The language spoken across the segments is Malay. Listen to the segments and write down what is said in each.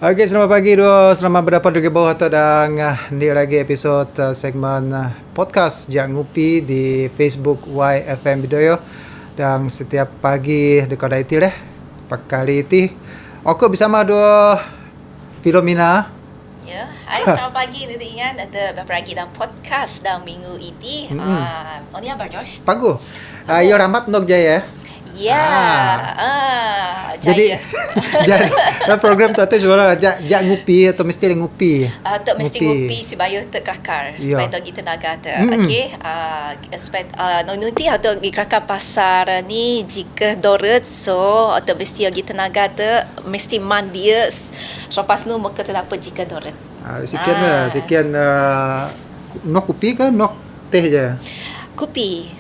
Okey, selamat pagi dua. Selamat berdapat di bawah tu dan ni lagi episod segmen podcast Jak Ngupi di Facebook YFM Bidoyo. Dan setiap pagi dekat IT pakali itu aku bersama dua Filomena. Ya, hai selamat pagi. Nanti ingat ada beberapa lagi dalam podcast dalam minggu ini. Oh ni apa Josh? Pagu. Yo rambat nok jaya. Ya, Jadi program tu atas suara jak ngupi atau mesti ngupi. Tak mesti ngupi supaya terkerakar, supaya tak kita tenaga tu. Okey, supaya nanti atau kerakar pasar ni jika doret so atau mesti kita tenaga tu mesti mandia selepas nu maka terdapat jika doret. Sekian nok kopi ke nok teh je? Kopi.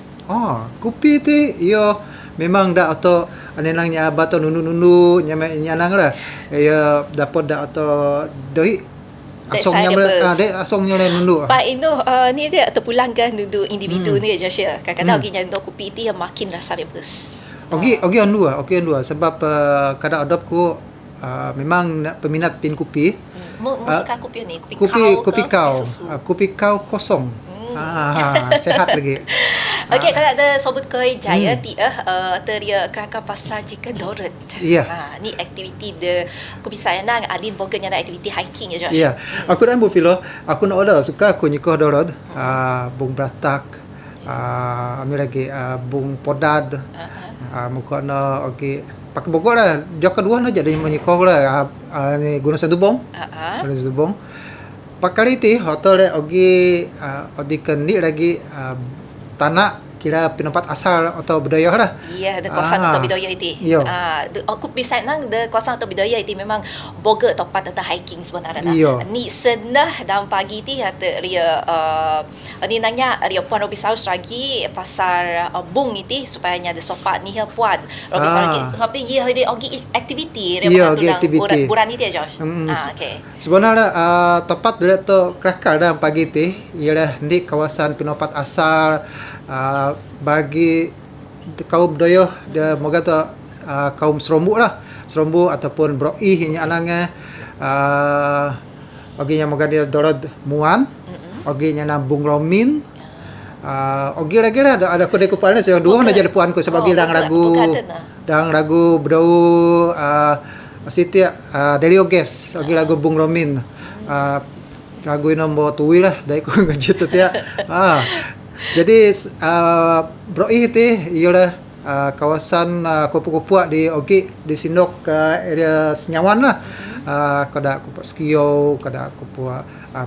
Kopi tu yo memang dah atau anenangnya abato nunu nyanang lah. Ya dapat dah atau doi asongnya asongnya nunu. Pak itu ni dia terpulang ke nunu individu ni Joshua. Kadang-kadang lagi nyandok kopi itu yang makin rasa rebus. Okey andua sebab kadang adopku memang peminat pin kopi. Musuka kopi ni, kopi kau kosong. Sehat lagi. Okey, kalau ada sobut koi jaya teria kerakar pasar jika doret. Ni aktiviti de aku bisa nang adin boga nyana aktiviti hiking ya Josh. Aku dan Bu Filo, aku nak order suka aku nyikoh doret. Bung bratak. Ami lagi bung podad. Muka na okey. Pakai Bogor lah. Jok kedua na jadi menyikoh lah. Ni Gunung Sedubong. Gunung Sedubong. Pakali ti hotel ogi odikan ni lagi tanah kira penempat asal atau budaya lah. Ya, de kawasan atau budaya itu. Aku bisa nang de kawasan atau budaya itu memang boga tempat atau hiking sebenarnya. Ni senah dalam pagi ti ada ria ni nanya ria puan Robisarus lagi pasar bung itu supaya ada sopat ni puan Robisarus lagi. Tapi ia ada ogi aktiviti ria mengatur buran itu ya Josh. Okey. Sebenarnya tempat dia tu kerakar dalam pagi ti ialah di kawasan penempat asal bagi kaum budaya dia moga tu kaum Serombo lah, Serombo ataupun Broi nya anangnya bagi yang moga dia dorad muan bagi nya nambung romin ogi lagi lah ada kode kuparan saya dua nak jadi puanku sebagai dang ragu berdau Siti Delioges ogi lagu bung romin ragu nombor tuwi lah dai ku ngajut tu ya. Jadi Broi itu ialah kawasan kupu-kupu di Ogi di Sindok area Senyawan lah. Kada kupu Skio, kada kupu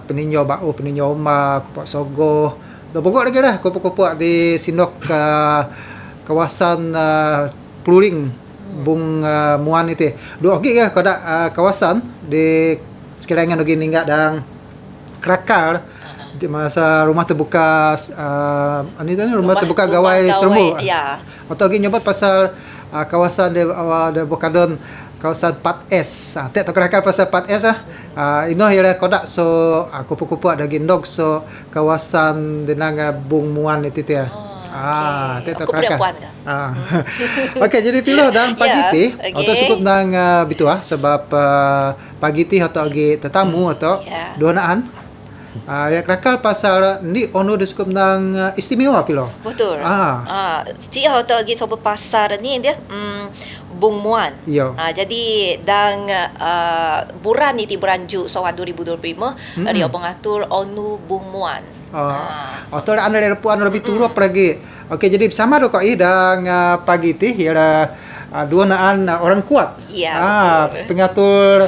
peninjau bau, peninjau oma, kupu Sogo. Dah pokok lagi lah kupu-kupu di Sindok kawasan Pluring Bung Muan itu. Dua Ogi ke kada kawasan di sekiranya Ogi ninggak dan Kerakar di masa rumah terbuka rumah terbuka gawai Serembu. Atau lagi nyobat pasal kawasan de Bokadon kawasan 4S. Tak kerakar pasal 4S ino ialah kodak so kupu-kupu ada gendog so kawasan denang Bung Muan itu ya. Tak kerakar. Okey, jadi Filo dalam pagi ti atau cukup nang bitua sebab pagi ti atau lagi tetamu atau donaan yang kerakar pasal ni ono diskup nang istimewa Filo. Betul. Setiap hotel lagi sobat pasar ni dia Bung Muan. Jadi dang buran ni buran Ju so 2025 dia pengatur onu Bung Muan. Hotel anda puan lebih turu apa lagi. Okey, jadi bersama do koi dang pagi ti ialah dua naan orang kuat. Pengatur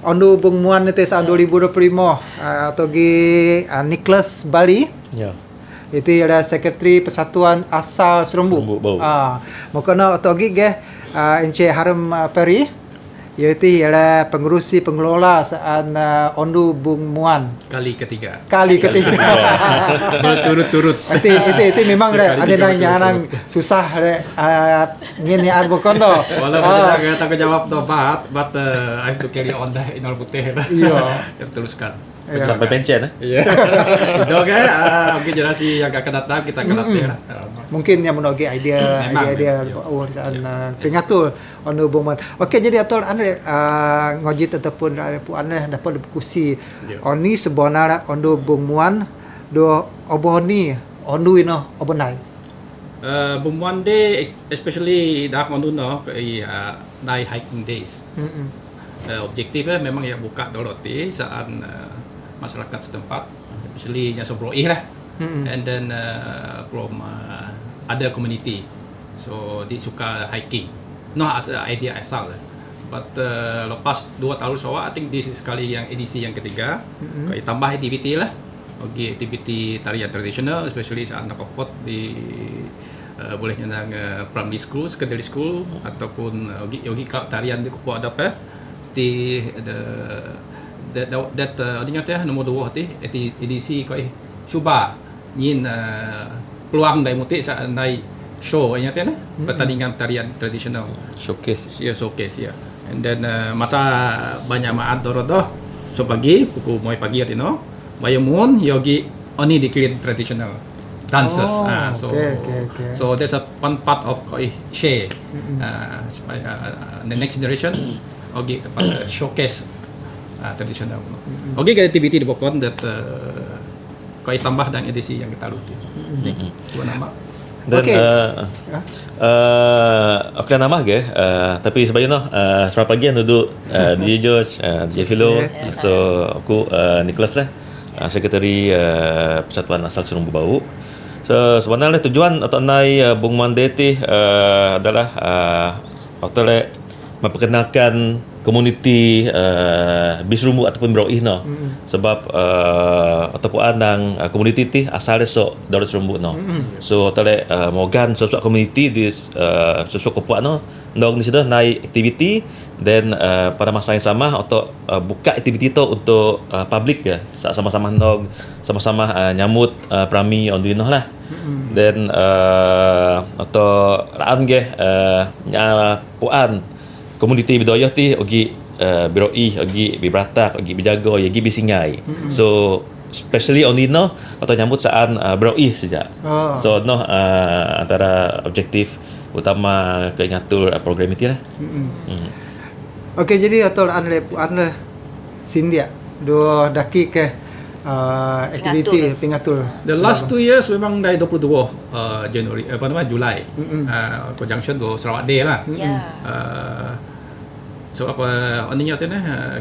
Ondu Bung Muan itu tahun 2025 atau Nicholas Bali. Itu ada Sekretari Persatuan Asal Serembu. Mukana atau Encik Harum Peri. Iaitu ialah pengurusi pengelola saat Ondu Bung Muan. Kali ketiga. Berturut-turut. Itu memang ada yang susah ngin yang bukan do. Walaupun kita jawab tu but I have to carry on dah inal putih dah. Teruskan. sampai pencen. Iya. Itu kan generasi yang akan datang kita akan latih lah. Mungkin yang menologi idea urusan pengatur ono boman. Okey, jadi atol ane ngoji ataupun pu ane dapat diskusi. Oni sebenarnya ondo bungmuan do oboni ondu ino obonai. Bumwan day especially dak ondu no day hiking days. Objektifnya memang ya buka doroti saat masyarakat setempat, especially yang Sobroih lah, and then from other community, so dia suka hiking, no as idea asal, but lepas 2 tahun soal, I think this is kali yang edisi yang ketiga, kalau tambah aktiviti lah, aktiviti tarian tradisional, especially saat nak kopot di boleh nyenang primary school, secondary school, ataupun yogi club tarian di kopot ada apa? Di adanya teh nomor 2 teh edisi koi cuba nyin peluang dai muti sa dai show nya teh pertandingan tarian tradisional Showcase. Ya. And then masa banyak maat dorodo so pagi pukul moy pagi atino bayamun yogi oni declared traditional dances. So there's a one part of koi share the next generation tempat showcase tradisional. Ke aktiviti di Bokon that kau tambah dan edisi yang kita luti. Dua nama. Dan okey nama ke tapi sebenarnya sebab pagi duduk DJ George, DJ Philo, so aku Nicholas lah, sekretari Persatuan Asal Serumbu Bau. So sebenarnya tujuan atau naik Bung Mandeti adalah atau memperkenalkan komuniti Bisrumbu ataupun Beroih no. Sebab ataupun anang komuniti ti asal so dari Serumbu no. So tole mogan sesuatu komuniti di sesuatu kepuak no ndong di situ naik aktiviti dan pada masa yang sama atau buka aktiviti tu untuk public ya. Sama-sama ndong sama-sama nyambut prami onduino lah. Dan atau raan ge nya puan komuniti budaya ti ogi Beroih, ogi Bibratak, ogi Bijago, ogi Bisingai. So especially on Dino atau nyambut saat Beroih saja. So no antara objektif utama keingatan program itu lah. Okey, jadi atau anda Sindia dua daki ke aktiviti pengatur. The last 2 years memang dari 22 Januari Julai. Conjunction do Sarawak Day lah. So apa oninya tu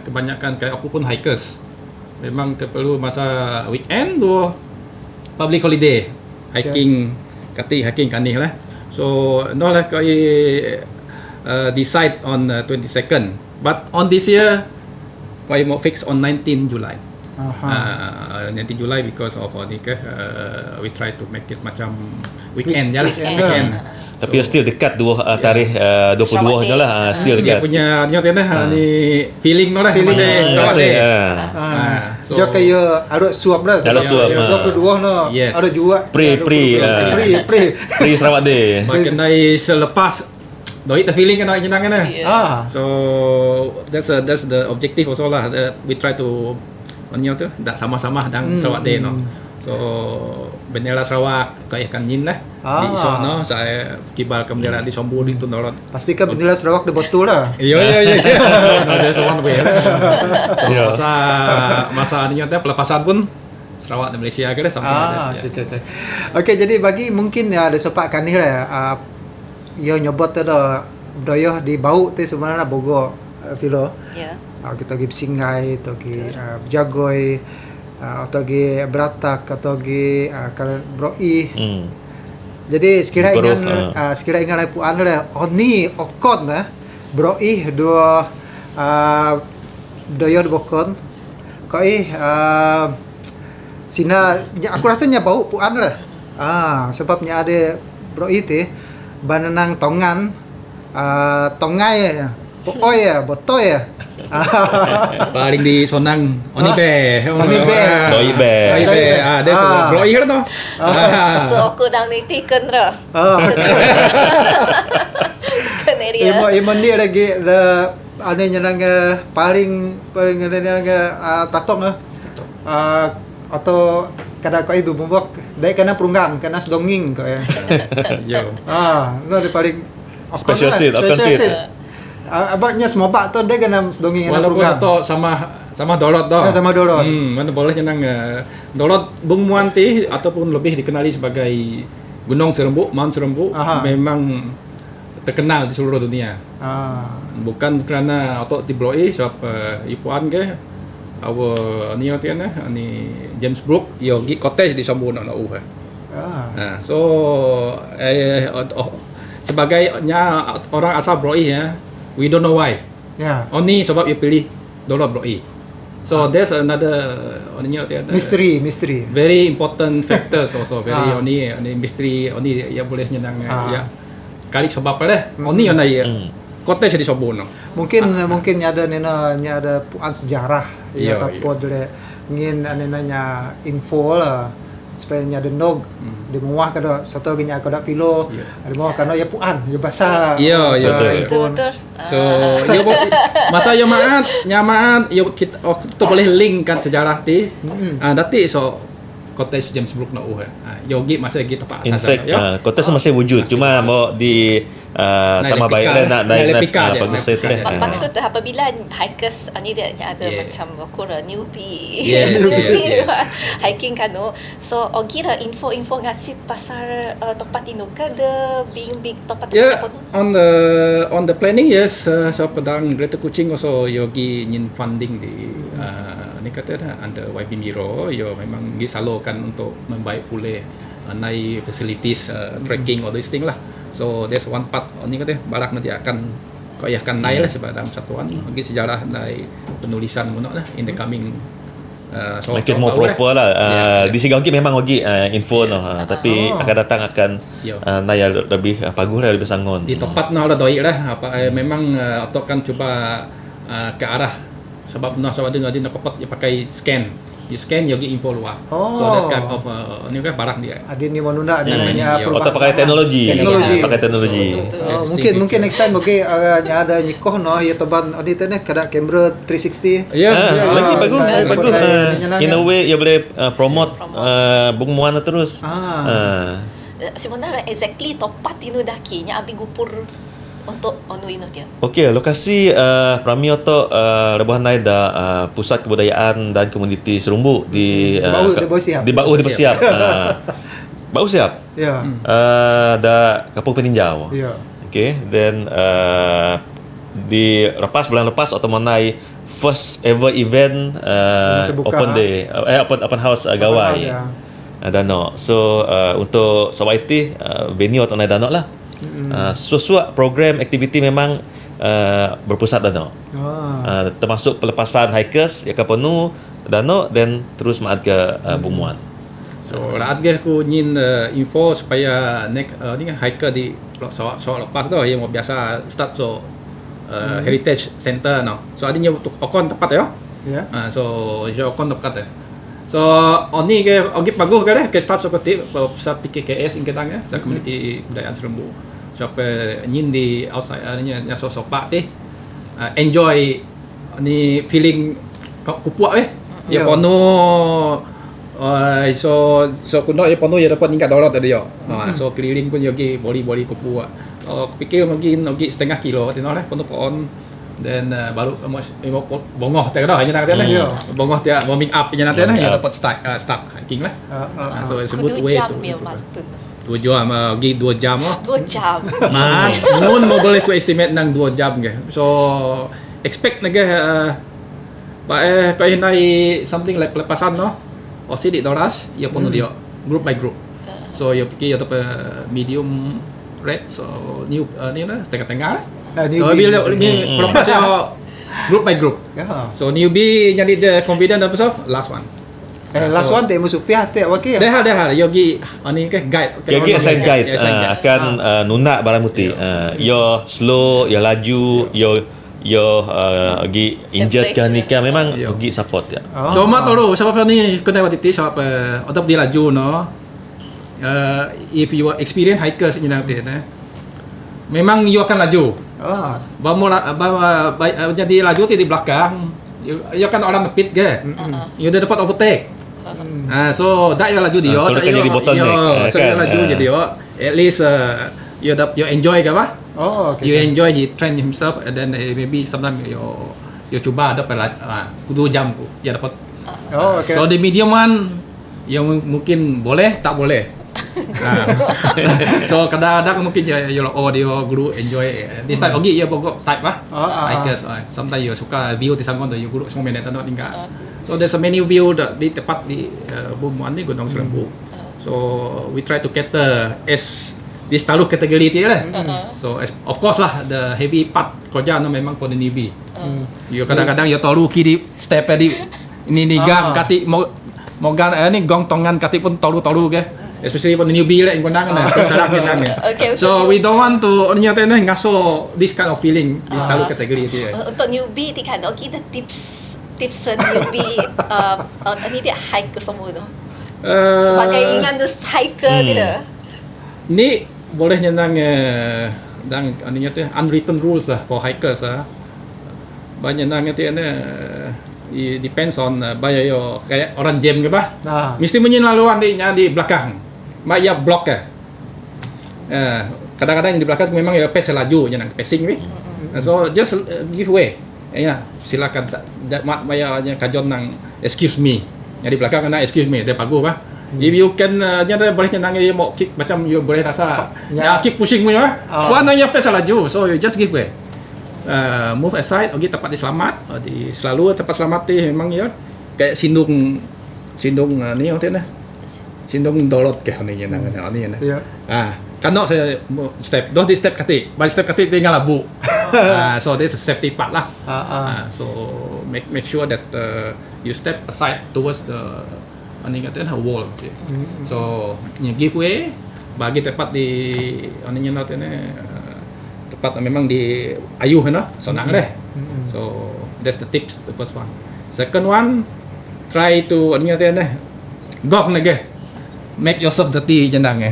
kebanyakan kayak aku pun hikers. Memang perlu masa weekend tu public holiday hiking hiking kanih lah. So no lah kau decide on 22nd. But on this year kau mau fix on 19 July. 19 July because of we try to make it macam weekend je lah. Weekend. Tapi still dekat tarikh 22 nya lah, still dia dekat. punya ni feeling no lah masih Sarawak. So kaya ada suap dah. Ada suap. 22 no. Ada juga. Pre Sarawak Day. Makin dari selepas doi ta feeling kan nak jenang kan. So that's the objective also lah, that we try to tu dak sama-sama dan Sarawak Day no. So bendera Sarawak kayakan yin lah di sono saya kibal ke bendera di Sombu itu nolot. Pastikan bendera Sarawak dah betul lah. Iya. No ada sowan we. Masa ni teh pelepasan pun Sarawak dan Malaysia ke dah sampai. Okey, jadi bagi mungkin ada sopak kanih lah yo nyobot tu dah budaya di Bau tu sebenarnya Bogor Philo. Ya. Kita pergi Singai, atau pergi Jagoi, atau pergi Beratak, atau pergi Beroih. Jadi sekira ingat puan lah. Oni okon lah. Beroih dua budaya bokon. Koi sina aku rasanya bau puan lah. Sebabnya ada Beroih tu bananang tongan, tongai, botoy. Paling di Sonang Onibe. Dia Beroih tu. So aku dang ni tiken ra. Kan area. Iman dia lagi ada nang paling ada nang tatong atau kada kau ibu bumbok dai kana perunggang kana sedonging kau ya. Yo. No dia paling Special seat, open seat. Abangnya semua tu dia kana sedonging kana Walaupun perunggang. to sama dolot dah. Sama dolot. Mana boleh nang dolot Bung Muan ti ataupun lebih dikenali sebagai Gunung Serembu, Mount Serembu memang terkenal di seluruh dunia. Bukan kerana otok ti bloi sebab ipuan ke ni James Brook yogi cottage di Sambu nak u. So sebagai orang asal bloi ya, we don't know why. Only sebab you pilih dolot bloi. So there's another mystery. Very important factors also. Very only mystery only yang boleh nyenang ya. Kali sebab apa Oni yang ya. Cottage di Sambu no. Mungkin ada ada puan sejarah ya tapod le ngin anenanya info lah supaya ada nog di muah kada satu gini kada filo ada muah kana ya puan ya bahasa betul. So yo masa yo nyamaan yo kita boleh link kan sejarah ti dati so cottage James Brook na yogi masa gitu pak in fact cottage masih wujud cuma mau di tambah baik nak bagus itu deh. Maksud apabila hikers ni dia ada macam newbie. Yes. Hiking kanu. So ogira info ngasih pasar tempat inu kada bing tempat on the planning yes so pedang Greater Kuching also yogi nyin funding di ni kata under YB Miro yo memang disalurkan untuk membaik pulih naik facilities trekking all these thing lah. So there's one part ni kata barak nanti akan naik lah sebab dalam satuan bagi sejarah dari penulisan munok lah in the coming make it more proper lah. Di Sigaugi memang bagi info tapi akan datang akan naik lebih pagus lebih sangon. Di tempat lah doi lah memang atau kan cuba ke arah sebab sebab dia nak pakai scan. You scan yogi info luar. So that kind of ni kan barang dia. Adin ni manunda adanya atau pakai teknologi. Mungkin next time ada nyikoh ya teban adi teh kada kamera 360. Lagi bagus. In a way you boleh promote Bung Muan terus. Sebenarnya exactly tempat inu daki nya abi gupur untuk inu dia. Okey, lokasi Pramioto Rebuhan Nai da pusat kebudayaan dan komuniti Serumbu di Bau Bersiap. Bau Siap. Ya. Da Kampung Peninjau. Ya. Okey, then bulan lepas atau menai first ever event open day open house Gawai. Danau. So untuk Sawaiti venue atau Danau lah. Sesuatu program aktiviti memang berpusat Danau. Termasuk pelepasan hikers yang ke penuh Danau dan terus maat ke Bung Muan. So laat ke aku nyin info supaya next ni kan hiker di so lepas tu yang biasa start heritage center no. So adanya okon tepat ya. So okon tepat ya. So oni ke ogi bagus ke start seperti pusat PKKS ingkatang ya, komuniti budayaan Serembu. Sampai nyin di outside nya sosok pak teh enjoy ni feeling kupuak ya pono so kuno ya pono ya dapat tingkat dollar tadi ya. So keliling pun yogi boli kupuak. Pikir mungkin setengah kilo tino lah pono pohon dan baru bongoh teh dah nya nanti lah. Bongoh dia warming up nya nanti lah ya dapat start hiking lah. So sebut way tu. 2 jam pergi 2 jam 2 jam. Mun mo boleh ku estimate nang 2 jam ke. So expect nage kau nai something like pelepasan no. Osi di doras ya pun dia group by group. So ya pikir atau medium red so new ni lah tengah-tengah lah. So bila ni pelepas ya group by group. So newbie jadi the confident dan besar last one. Last one teh musuh pihak teh okey. Dah yogi ani ke guide. Yogi assign guides akan nunak barang putih. Yo slow, yo laju, yo yogi injet kan ni kan memang yogi support ya. So mak tahu sebab ni kena waktu itu sebab atau dia laju no. If you are experienced hikers ni nanti memang you akan laju. Bawa jadi laju di belakang you kan orang nepit ke. You dah dapat overtake. So dah you laju dia. Kalau kan jadi bottleneck, Saya laju jadi dia. At least you enjoy ke apa? Oh, okay. You enjoy, he train himself, and then maybe sometimes you cuba ada kudu jam ya dapat. Oh, okay. So the medium one yang mungkin boleh tak boleh. So kadang-kadang mungkin dia guru enjoy this type ogi ya pokok type hikers. Sometimes you suka view di sangkon you guru semua minat tak tinggal. So there's a many view di tempat di Bum Muan ni Gunung Serembu. So we try to cater as this taruh kategori dia lah. So of course lah the heavy part kerja memang for the newbie. You kadang-kadang you taruh kiri step di ini gang kati mau gan ni gong tongan kati pun taruh ke. Especially for the newbie lah, yang kondangan terus salah kita ni. So we don't want to nyata ni ngaso this kind of feeling di taruh kategori dia. Untuk newbie ti kan kita tips newbie ini dia hike semua tu. Sebagai ingat hiker dia. Ni boleh nyenang dan aninya tu unwritten rules lah for hikers banyak nang tu it depends on bayo kayak orang jam ke bah mesti menyelaluan di belakang maya block kadang-kadang yang di belakang memang ya pace laju nyenang pacing ni so just give way ya silakan mat maya kajon nang excuse me yang di belakang kena excuse me dia bagus bah. If you can nyata boleh nyenang you mau kick macam you boleh rasa keep pushing me Wan yang pace laju so you just give way. Move aside, oke tempat diselamat, selalu tempat selamat memang ya kayak sindung ni waktu ni, sindung dorot ke ni nyenang ni ya. Kalau saya step, di step kati, by step kati tinggal labu. So this is safety part lah. So make sure that you step aside towards the ani kata wall. So you give way, bagi tempat di ani nyenang ni. Tepat memang di ayuh senang deh. So that's the tips, the first one. Second one, try to gok make yourself dirty jenang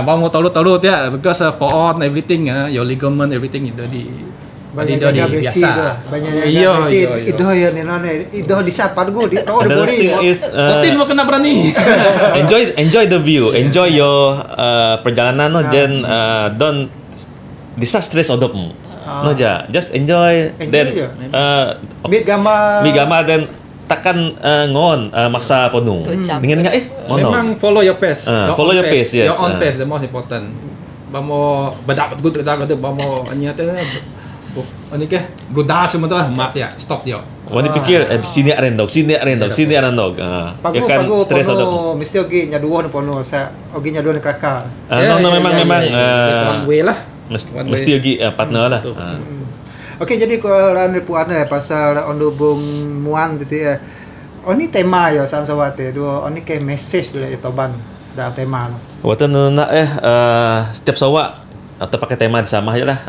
mau tahu ya because for on everything your ligament everything itu di banyak biasa. Iya. Itu ya itu disapar gue di body. Rutin mau kena berani. Enjoy the view, enjoy your perjalanan then don't stress odopmu. Just enjoy then meet gamma then takkan ngon maksa penuh. Dengan memang follow your pace. Follow your pace, yes. Your own pace the most important. Bamo berdapat good bamo nyata ani ke brudas semua tu mat ya stop dia. Wani pikir sini arendog. Ya kan stress odop. Mesti ogi nyaduon pono sa ogi nyaduon krakal. Memang one way lah. Mesti lagi partner lah. Okey, jadi kalau puan pasal ondo Bung Muan tadi oni tema yo san sawate do oni ke message dari toban dalam tema no. Watan nak setiap sawak atau pakai tema sama aja lah.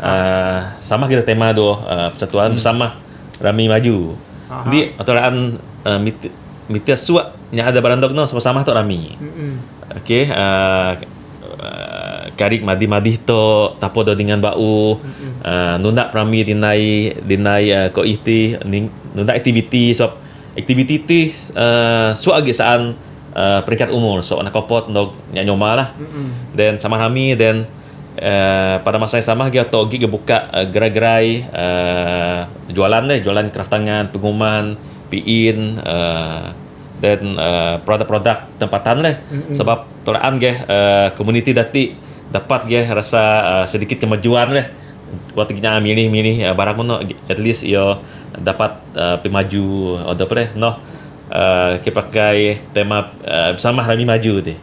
Sama kita tema do persatuan bersama Rami Maju. Jadi aturan mitia suak yang ada barandok no sama-sama tu Rami. Okey, karik madi to tapo do dengan bau nunda prami dinai ko iti nunda aktiviti so aktiviti ti so agi saan peringkat umur so anak kopot ndog nyoma lah then sama kami then pada masa yang sama dia to gi buka gerai-gerai jualan craft tangan pengumuman piin dan produk-produk tempatan lah sebab tolaan community dati dapat rasa sedikit kemajuan lah waktu kita milih barang pun at least yo dapat pemaju atau apa no kita pakai tema bersama Rami Maju tu.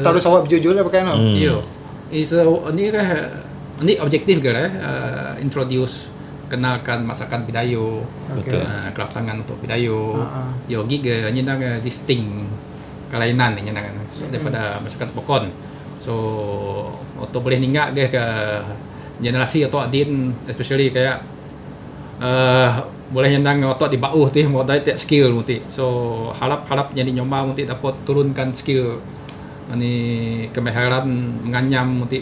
Taruh sawak jujur lah pakai no. Yo is ni objektif ke introduce kenalkan masakan Bidayu, craft tangan untuk Bidayu, yo giga nyenang distinct kelainan ni nyenang daripada masyarakat Pokon. So atau boleh ninggak ke generasi atau adin especially kayak boleh nyenang atau di bauh tu mau dapat skill muti. So harap jadi nyoba muti dapat turunkan skill ni kemahiran menganyam muti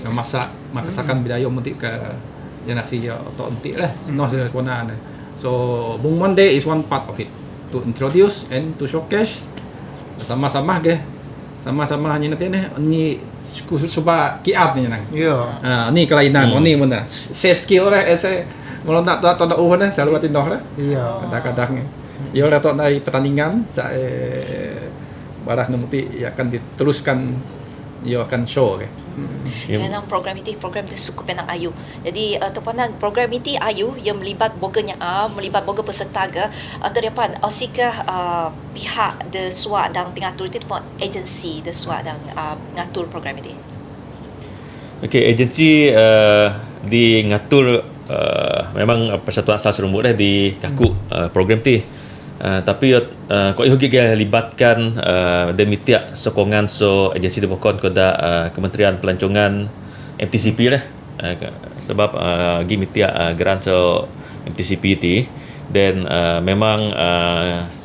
masakan Bidayu muti ke generasi atau muti lah. No sebenarnya. So Bung Muan Day is one part of it, to introduce and to showcase sama-sama ke, sama-sama hanya nanti ni suba kiat ni nang. Ni kelainan, ni mana. Saya skill lah, saya kalau tak mana selalu atin dah lah. Kadang-kadang ia lah tak naik pertandingan, saya barang nanti akan diteruskan, ia akan show ke. Kerana program itu suku penang ayu. Jadi tepanang program itu ayu yang melibat boganya melibat boga peserta ke atau dapat asikah pihak de suat dan pengatur itu pun agensi de suat dan ngatur program itu. Okey, agensi di ngatur memang Persatuan Asal Serumbuk di kaku program tu. Tapi kau ihugi dia libatkan demikian sokongan so agensi dibokon kepada Kementerian Pelancongan MTCP lah, sebab gimitia geran so MTCP ti, dan memang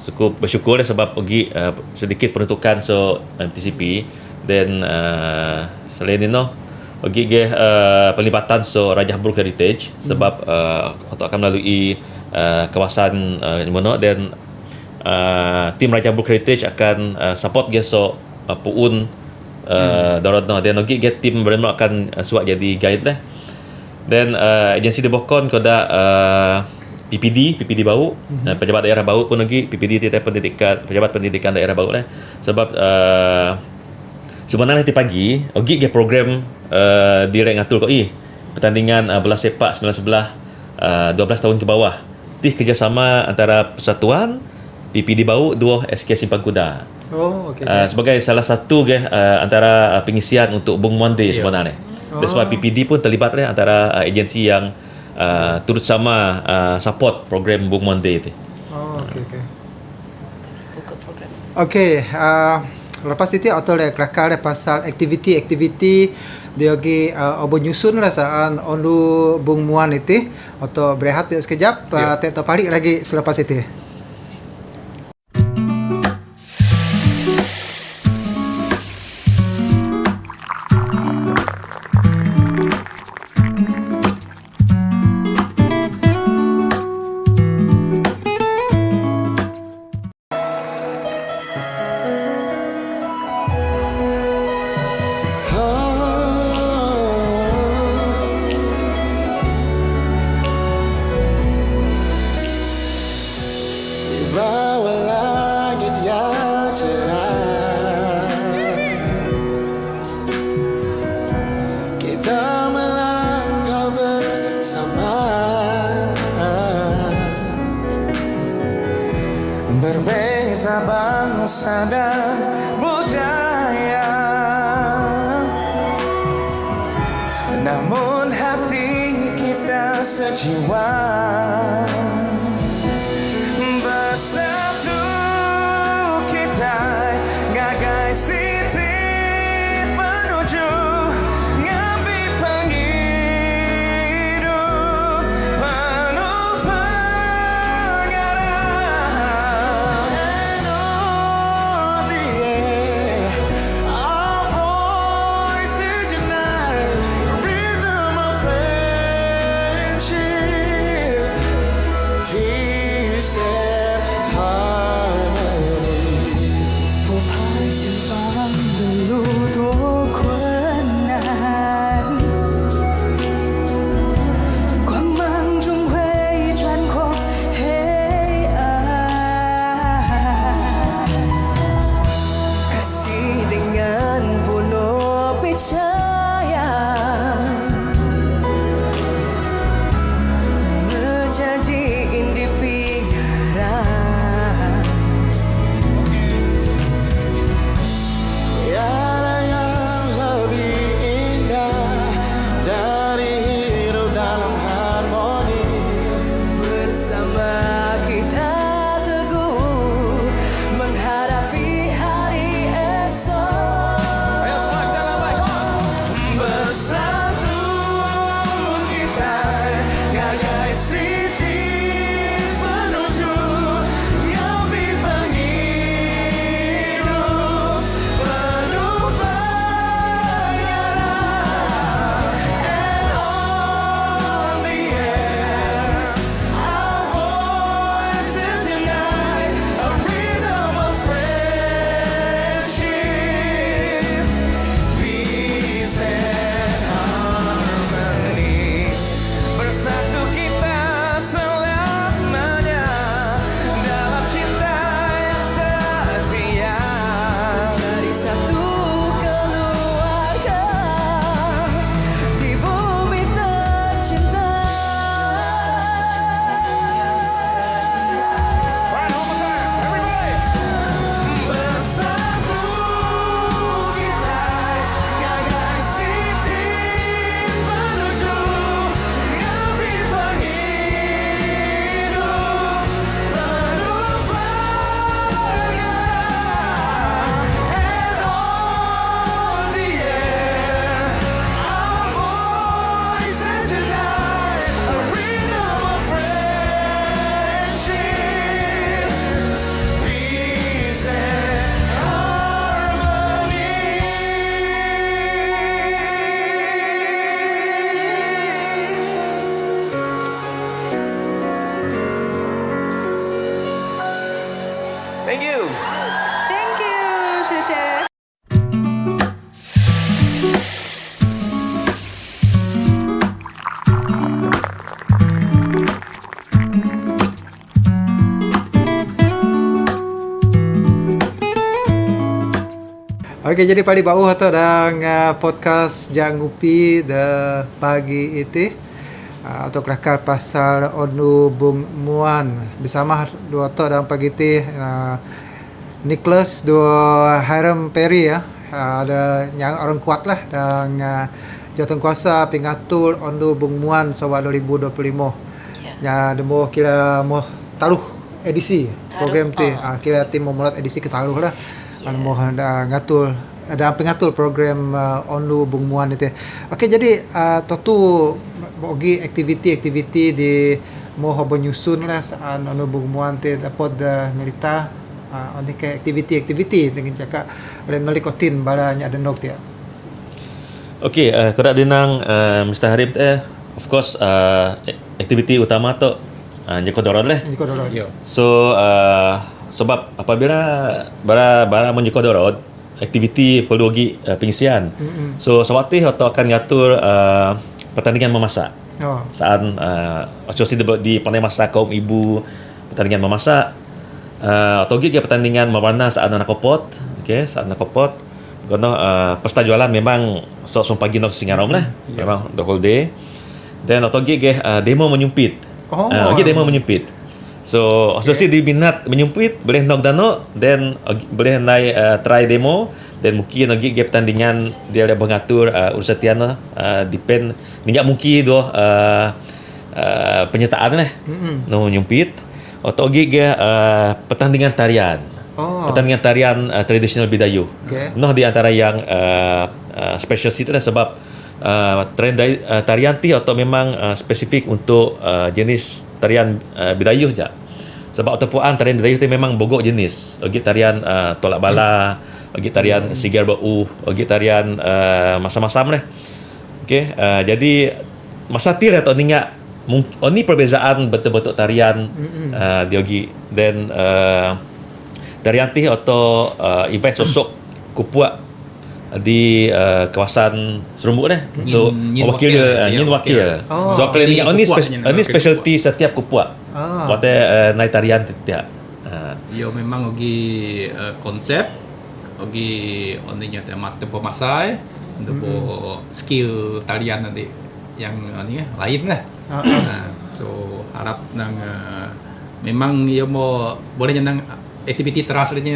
cukup bersyukur lah sebab ugi sedikit peruntukan so MTCP, dan selain itu ugi dia pelibatan so Raja Brooke Heritage sebab akan melalui kawasan mana, dan tim Raja Brooke Heritage akan support dia so puun darat no, dan lagi dia tim benar akan suat jadi guide lah, dan agensi dibokon kepada PPD bau, pejabat daerah bau pun lagi PPD tiada pendidikan, pejabat pendidikan daerah bau lah, sebab sebenarnya nanti pagi ogi dia program direct ngatur koi pertandingan bola sepak 19 12 tahun ke bawah. Ti kerjasama antara Persatuan PPD Bau 2 SK Simpang Kuda. Sebagai salah satu antara pengisian untuk Bung Muan Day sebenarnya. Dan sebab PPD pun terlibat antara agensi yang turut sama support program Bung Muan Day itu. Lepas itu atau kelakar pasal aktiviti dia lagi obo nyusun rasaan ondu Bung Muan itu atau berehat dia sekejap, tak balik lagi selepas itu. Berbeza bangsa dan budaya, namun hati kita sejiwa. Bersatu kita gagai siti menuju ngapi penghidup penuh pengarah. And on the air, our voices unite, rhythm of friendship, peace and harmony. 不怕前方的路多困难，光芒终会穿过黑暗。Kasih dengan penuh percaya, menjadi indi piara. Tiada yang Malaysia. Okey, jadi padi bau atau dang podcast Jang Ngupi de pagi itu atau kelakar pasal onu Bung Muan bersama dua atau dalam pagi itu Nicholas dua Hiram Perry ya. Ada yang orang kuat lah dan jawatan kuasa pengatur onu Bung Muan sawat 2025. Ya, demo kira mau taruh edisi program tu. Kira tim memulat edisi ke taruh lah. Mau ngatur ada pengatur program onlu Bung Muan itu. Okey, jadi tu bagi aktiviti di mau hobo nyusun lah saan onlu Bung Muan tu dapat melita oni ke aktiviti dengan cakap dan melikotin baranya ada nok dia. Okey, kada dinang Mr. Harim of course aktiviti utama tu nyekodorod lah. Nyekodorod. So sebab apabila bara menyekodorod aktiviti perlu lagi pengisian. So sewaktu atau akan ngatur pertandingan memasak. Saat asosiasi di pandai masak kaum ibu pertandingan memasak atau lagi pertandingan mewarna saat anak kopot. Okey, saat anak kopot kono pesta jualan memang sok pagi nok singarom lah. Memang the whole day. Dan atau lagi demo menyumpit. Demo menyumpit. So, asosiasi diminat menyumpit, boleh nok dano, then boleh naik try demo, dan mungkin lagi pertandingan dia ada mengatur urusan tiana, depend, tidak mungkin doh penyertaan lah, no menyumpit, atau lagi pertandingan tarian, pertandingan tarian tradisional Bidayuh, no di antara yang special seat lah sebab tarian ti atau memang spesifik untuk jenis tarian Bidayuh je. Sebab ataupun tarian Bidayuh tu memang bogok jenis. Lagi tarian tolak bala, lagi tarian sigar bau, lagi tarian masam-masam lah. Okey, jadi masa ti lah tu ningat ni perbezaan betul-betul tarian dia lagi. Then tarian ti atau event sosok kupuak di kawasan Serumbuk dah untuk wakil nyin wakil. So kalau ni specialty setiap kupuak. Wate naik tarian tiap. Yo memang ogi konsep ogi oninya tema pemasai untuk skill tarian nanti yang ni lain lah. So harap nang memang yo mau boleh nang aktiviti teras ni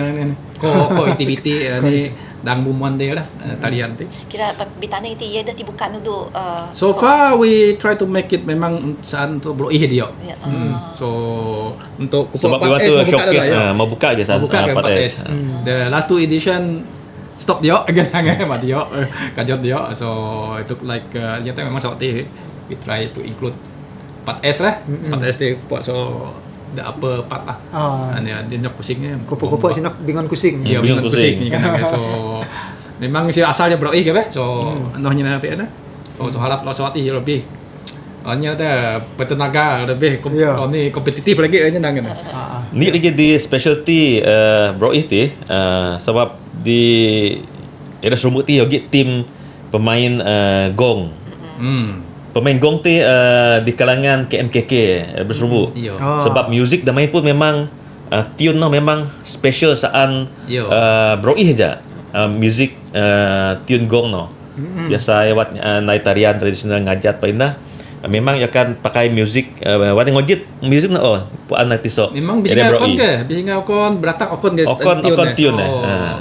ko aktiviti ni dang bumuan dia lah talian tu. Kira bitana itu ia dah dibuka nudu. So far we try to make it memang saan tu bro dia. So untuk sebab we want to showcase mau buka je saan 4S. The last two edition stop dia agak mat dia kajot dia. So it look like nyata memang sawati we try to include 4S lah. 4S dia buat so the upper part lah. Dia nyok kusingnya. Kupu-kupu sinok bingon kusing. Ya, bingon kusing ni kan. So memang si asalnya bro ke so andohnya nanti ada. So harap lo sawati lebih hanya ada bertenaga lebih ni kompetitif lagi aja nang kan. Ni lagi di specialty bro itu sebab di era Serumbuk ti lagi tim pemain gong. Pemain gong tu di kalangan KMKK berserumbuk. Sebab muzik dan main pun memang tune no memang special saan broih aja. Muzik tune gong no. Biasa lewat naik tarian tradisional ngajat paindah. Memang akan pakai muzik wati ngojit muzik no puan nanti so. Memang bisa ngakon ke? Bisa ngakon beratak okon guys. Okon tune.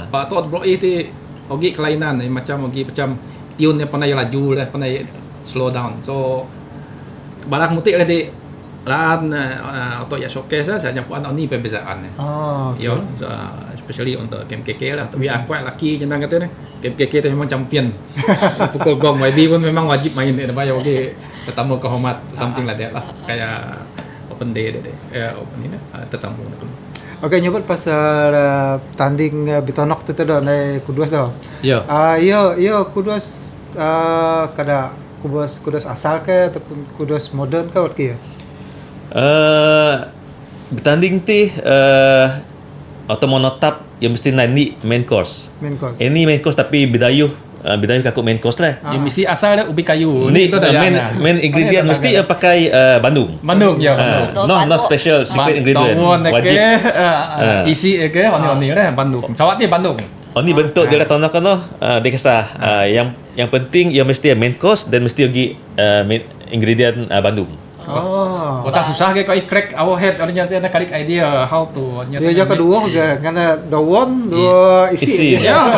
Pak tot broih tu ogi kelainan macam ogi macam tune yang pandai laju lah, pandai slow down. So barang mutik lah di lan atau ya showcase lah saya puan ni perbezaan. Yo, especially untuk KMKK lah. Tapi aku laki jenang kata ni. KMKK tu memang champion. Pukul gong YB pun memang wajib main dia bayar okey. Tetamu kehormat something like that lah. Kayak open day dia. Open ni tetamu. Okey, nyebut pasal tanding Bitonok tu dah naik Kudus dah. Ya. Yo Kudus kada Kudus asal ke ataupun Kudus moden ke apa ya? Bertanding ti atau menetap yang mesti naik main course. Main course. Ini main course tapi bidayuh kakuk main course lah. Yang mesti asal dia ubi kayu. Ni Itu dah main ingredient mesti pakai Bandung. Bandung ya. Not special secret ingredient. Wajib. Wajib. Isi ke oni lah Bandung. Cawat ni Bandung. Oh ni bentuk dia dah tahu kan dia kisah yang penting ia mesti main course dan mesti lagi main ingredient Bandung. Oh. Tak susah ke kau crack our head orang nyata nak cari idea how to nyata. Dia kedua ke karena dawon dua isi. Ya,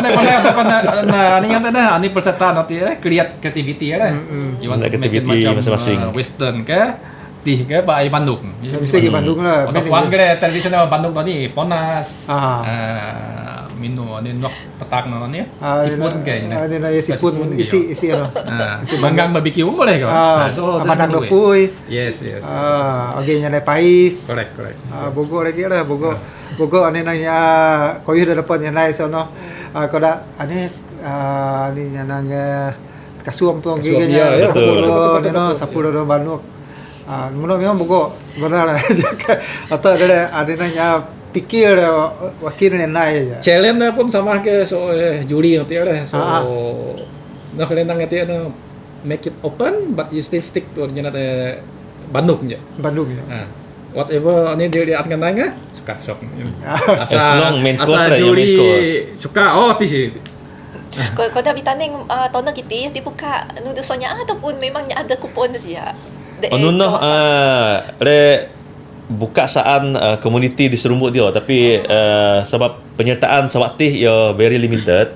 pandai ni nyata dah. Ni peserta nanti creativity lah. You want to make it macam masing-masing. Western ke tih ke by Bandung. Bisa ke Bandung lah. Untuk wan ke tradisional Bandung tadi Ponas. Minum ni nok petak ni. Sipun ke ni. Ada nak sipun isi ano. Manggang barbecue boleh ke? So padang dopui. Yes. Okey nyalai pais. Correct. Bogor lagi lah Bogor ane nanya koyo dah dapat nyalai sono. Kau dah ane ni nang kasuam tu giganya. Sapur do Bandung. Mula memang Bogor sebenarnya atau ada nanya pikir wakil ni naik. Challenge pun sama ke juri nanti lah. So nak kalian nanti make it open but you still stick to Bandung je. Bandung ya. Whatever ni dia akan nanya suka sok. As long main course lah yang main course. Suka ti. Kau dah bertanding tahun kita dibuka nudu sonya ataupun memangnya ada kupon saja. Nuno buka saan community di serumbuk dia tapi sebab penyertaan sewaktu ya very limited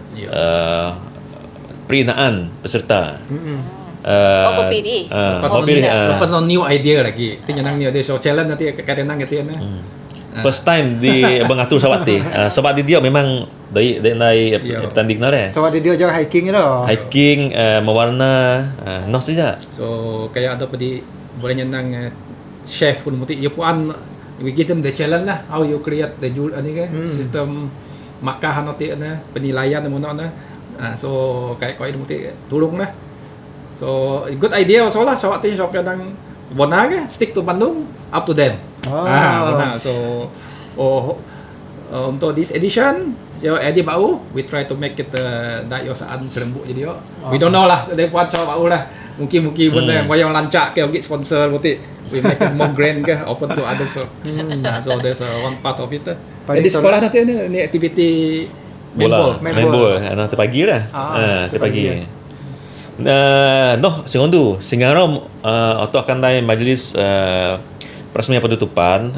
perinaan peserta Pilih lepas new idea lagi tinyanang ni ada so challenge nanti kadang nanti first time di mengatur sewaktu sebab dia memang dari bertanding lah So ada dia jaga hiking dah. Hiking mewarna no saja. So kayak ada pedi boleh nyenang chef pun mesti you pun we give them the challenge lah how you create the ni ke sistem makanan nanti penilaian mana so kayak kau itu mesti tolong lah so good idea also lah so waktu so kadang bona ke stick to Bandung up to them benar so untuk this edition so edit baru we try to make it that saan serembuk jadi we don't know lah they buat so baru lah mungkin pun yang lancak ke get sponsor mesti we make it more grand ke open to others so there's one part of it di sekolah nanti ni aktiviti main ball nanti pagi lah nanti pagi segundu singgarom atau akan naik majlis perasmian penutupan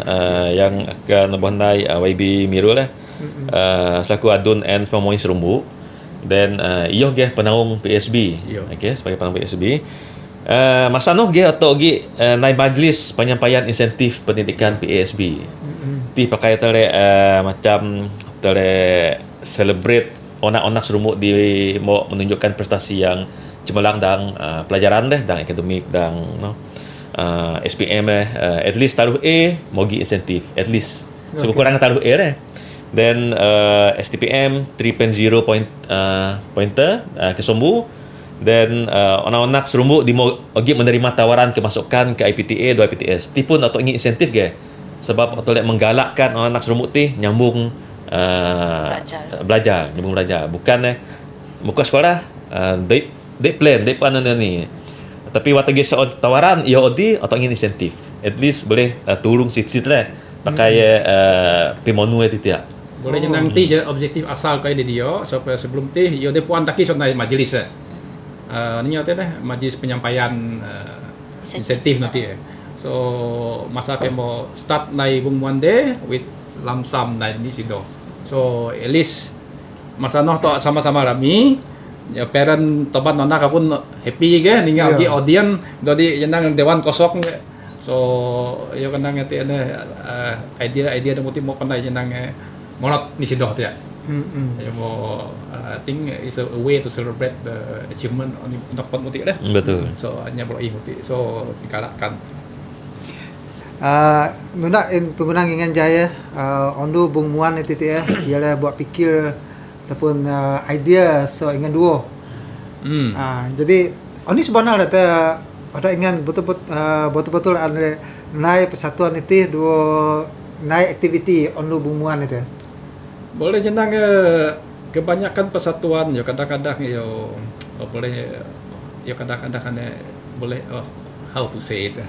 yang akan membandai YB Mirul selaku adun and pemohon serumbu dan iyo ge penaung PSB okey sebagai penaung PSB masa noh ge atau ge naik majlis penyampaian insentif pendidikan PSB ti pakai tele macam tele celebrate onak-onak serumuk di mau menunjukkan prestasi yang cemerlang dan pelajaran dan akademik dan SPM at least taruh A mau gi insentif at least sekurang taruh A then STPM 3.0 pointer ke Sombu then anak-anak serumbu di ogi menerima tawaran kemasukan ke IPTA 2 IPTS tipun atau ingin insentif ke sebab atau menggalakkan anak-anak serumbu ti nyambung belajar bukan muka sekolah they plan ni tapi waktu ge tawaran ia odi atau ingin insentif at least boleh tolong sit-sit lah pakai pimonu itu tiap boleh nanti je objektif asal kau dia supaya sebelum teh yo de puan taki sonai majlis ni nyata majlis penyampaian insentif nanti so masa kemo start nai bung one day with lump sum nai di situ so at least masa noh to sama-sama rami ya parent tobat nona kapun happy ke ningal di audience dodi yenang dewan kosok so yo kanang ngati idea da muti mo pandai yenang monot ni sidoh tu ya. Ya mo I think is a way to celebrate the achievement on dapat muti dah. Betul. So hanya boleh muti. So digalakkan. Nuna penggunaan ingan jaya ondu bung muan itu ya ialah buat fikir ataupun idea so ingan dua. Jadi ini sebenarnya ada ingan betul-betul ada naik persatuan itu dua naik aktiviti ondu bung muan itu. Boleh jenang kebanyakan persatuan yo kadang-kadang yo boleh yo kadang-kadang kan boleh how to say it.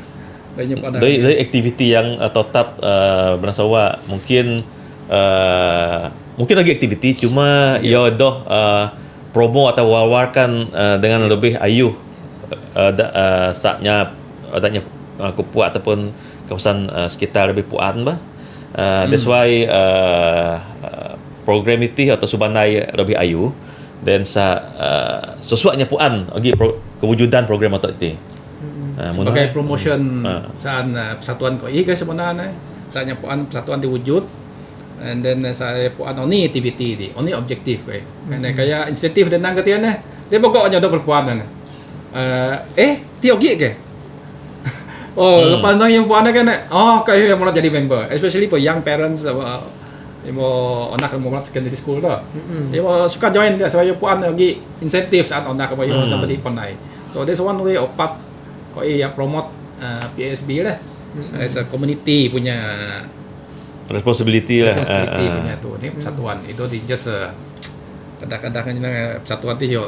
Dari aktiviti yang tetap bernasawak mungkin mungkin lagi aktiviti cuma yo doh promo atau wawarkan dengan lebih ayuh saatnya adanya kupuat ataupun kawasan sekitar lebih puan bah. That's why program itu atau subanai lebih ayu dan sesuatunya puan bagi kewujudan program atau itu. Sebagai promotion saat persatuan KOI guys sebenarnya saatnya puan persatuan diwujud and then saya puan oni activity di oni objektif kayak insentif dan nangketian dia pokoknya udah berpuan tiogi ke lepas nang yang puan kan kayak yang mau jadi member especially for young parents mau anak mau masuk secondary school dah mau suka join dia saya puan lagi insentif saat anak mau dapat di pandai so there's one way of part KOI yang promote PSB lah as a community punya responsibility punya tuh ini persatuan itu di just kadang-kadang persatuan itu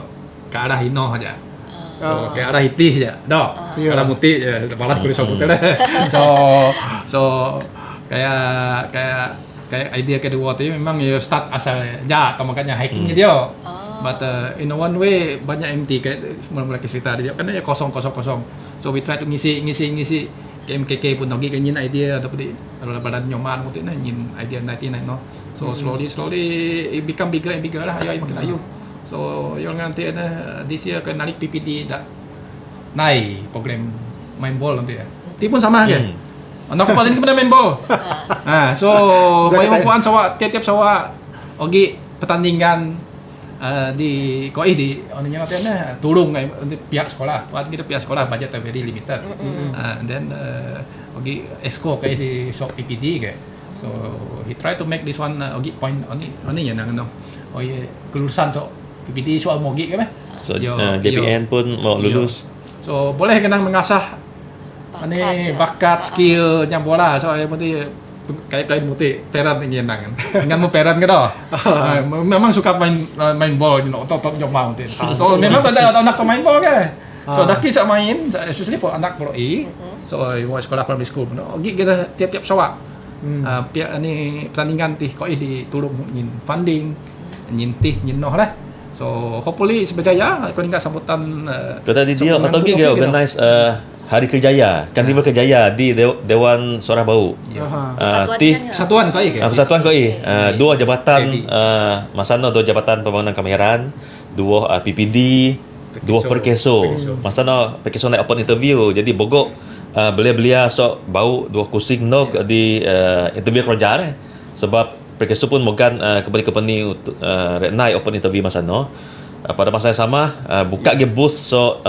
ke arah ino aja so ke arah hitih aja ke arah mutih ya malah kulit sobutnya lah so kayak idea kedua itu memang ya start asalnya atau makanya hiking dia but in one way banyak MT kayak mulai cerita dia kan ya kosong so we try to ngisi ke MKK pun lagi nyin idea tapi kalau badan nyoman mungkin nyin idea 99 no so slowly it become bigger and bigger lah ayo makin ayo so yang nanti this year kan narik PPD dah naik program main ball nanti ya pun sama kan anak paling kepada main ball so bayang puan sawa tiap sawa ogi pertandingan di KOI di onnya katanya turun pihak sekolah buat kita pihak sekolah budget very limited and then ogi esko kayak di shop PPD kayak so he try to make this one ogi point oni ya nang kelulusan so PPD soal mogi kan so JPN pun mau lulus so boleh kenang mengasah bakat skillnya bola so yang penting kayak muti parent yang nyenang dengan mu parent gitu memang suka main bola you know top nyoba mungkin so memang ada anak pemain bola kan so daki sama main especially for anak pro so mau sekolah primary school kita tiap-tiap sawak pihak ini pertandingan tih kok di turun nyin funding nyin noh lah so hopefully seberjaya kau ingat sambutan kata dia atau kita organize Hari Kerjaya, Karnival Kerjaya di Dewan Suara Bau. Persatuan KOI ke? Persatuan KOI. Dua jabatan masana dua jabatan pembangunan Kemahiran, dua PPD, dua Perkeso. Masana Perkeso naik open interview. Jadi bogok belia-belia sok bau dua kusing nok di interview kerja sebab Perkeso pun mogan kepada company naik open interview masana. Pada masa yang sama buka ke booth so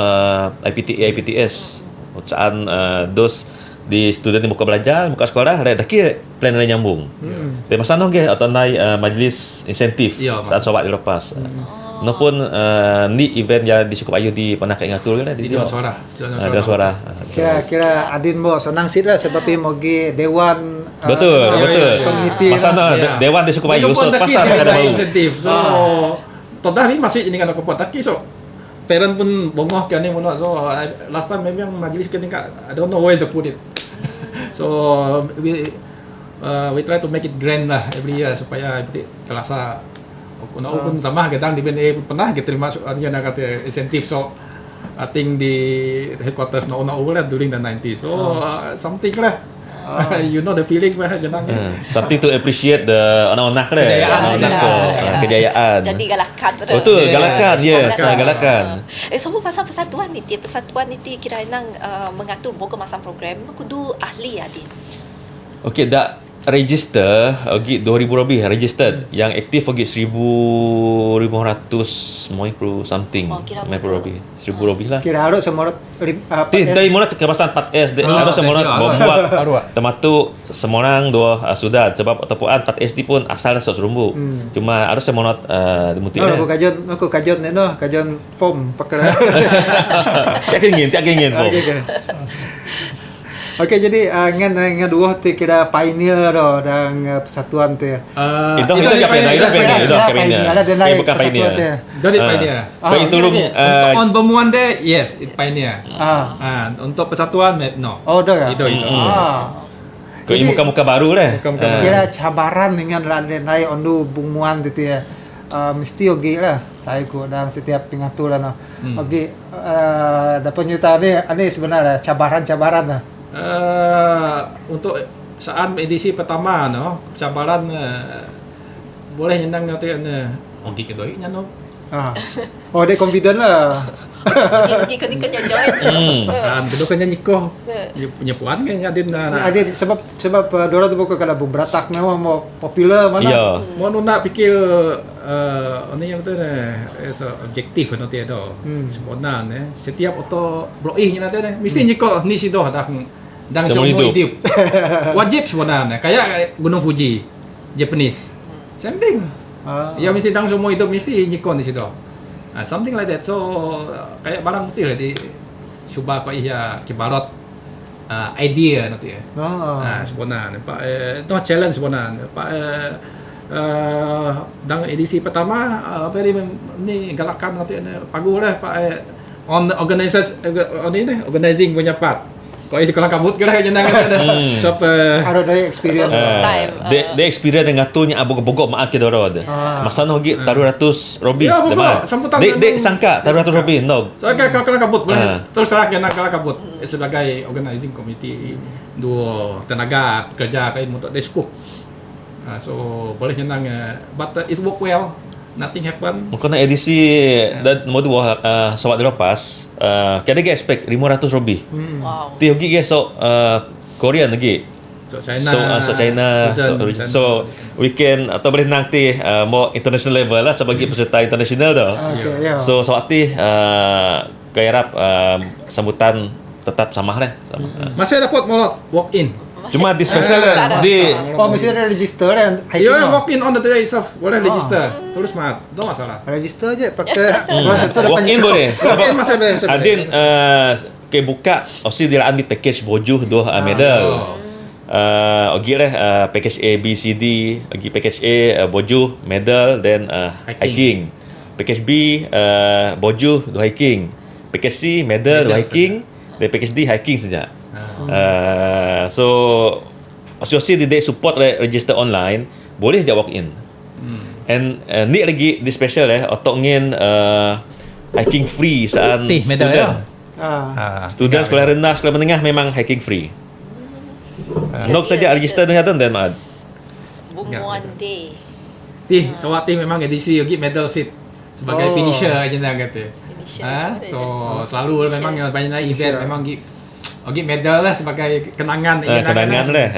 IPTS saan dos di student ni buka belajar buka sekolah ada tak plan lain nyambung. Tapi masa nong ke atau naik majlis insentif saat sobat dilepas. No pun ni event yang disukup ayu di Panah Kat Ngatul kan di Dewan Suara. Dewan Suara. Kira Adin mo senang sih lah sebab mogi dewan betul. Komiti masa dewan disukup ayu so pasar ada bau. Insentif. So total ni masih ini kan aku buat taki so parent pun bongok kan ni mana so last time memang majlis ketika I don't know where to put it so we try to make it grand lah every year supaya kelasa pun sama kadang di BNA pun pernah kita terima artinya nak kata insentif so I think di headquarters no lah during the 90s so something lah you know the feeling bah jangan something to appreciate the anak-anak kejayaan jadi galakan betul galakan yes galakan semua pasal persatuan ni kira nang mengatur boga masang program kudu ahli Adin okey dak register lagi 2000 lebih registered yang aktif lagi 1500 something 1000 lebih 1000 lebih lah kira harus semua dari mula ke kawasan 4S harus semua membuat termasuk semua orang dua sudah sebab ataupun 4S pun asal sok serumbu cuma harus semua dimuti aku kajon neno kajon form pakai tak ingin form Okey, jadi ngan dua tu kira pioneer dah dan persatuan tu. Itu pioneer. Ada dan naik bukan pioneer. Dari pioneer. Kau itu belum Untuk on Bemuan deh, yes, it pioneer. Untuk persatuan, no. Oh, dah ya. Itu. kau ini muka-muka baru lah. Kira cabaran dengan rada naik ondu bungmuan tu ya. Mesti ogi lah. Saya ku dalam setiap pengaturan lah. Ogi dapat nyata ni sebenarnya cabaran-cabaran lah. Untuk saat edisi pertama no cabaran boleh nyenang nanti ogi kedua nya no Oh, dia confident lah. Pergi ke join. kedua kan nyiko nyepuan kan adin Ada sebab Dora tu bukan kalau beratak memang mau popular mana. Ya. mau nak fikir ini yang tu objektif nanti ada sebenarnya setiap auto blowing nanti mesti nyiko ni sido dan Seumur semua hidup. hidup wajib sebenarnya kayak Gunung Fuji Japanese same thing ya mesti dang semua hidup mesti nyikon di situ something like that so kayak barang putih lah di cuba kau iya kibarot idea nanti ya sebenarnya pak itu challenge sebenarnya pak dang edisi pertama very ni galakan nanti pagu lah pak on organizing punya part. Kau itu kalau kabut kira jenang ada. Shop Ada dari experience. First time. Dia experience dengan tunya abog-bogok mak kita orang. Masa no gi taruh 100 robi. Ya, pokok sambutan Dek sangka taruh 100 robi no. So kalau kabut boleh terserah kena kalau kabut sebagai organizing committee dua tenaga pekerja kain untuk desku. So boleh jenang but it work well. Nothing happen. Mungkin edisi dan mau dua sawat dilepas. Kita ge expect 500 robi. Wow. Ti hoki ge so Korean lagi. So China. So China. So we can atau boleh nanti mau international level lah sebagai peserta international dah. Okay, ya. So sawati kaya harap sambutan tetap sama lah. Masih dapat molot walk in. Cuma di special di Mesti ada register dan Ya walk in on the day itself boleh register. Terus mat, tak masalah. Register je pakai orang walk in boleh. Walk in masih boleh. Adin kayak buka osi diraan di package bojuh doh medal. Ogi lah package A B C D, ogi package A bojuh medal then hiking. Package B bojuh do hiking. Package C medal do hiking, dan package D hiking saja. So osi di support register online boleh je walk in. And ni lagi di special otok ngin hiking free saat student. Student sekolah rendah, sekolah menengah memang hiking free. Nok saja register dengan tu dan mad. Bumuan Day. Sawati memang edisi yogi medal seat sebagai finisher aja nak kata. So selalu memang banyak event memang Ogi medal lah sebagai kenangan kenangan lah.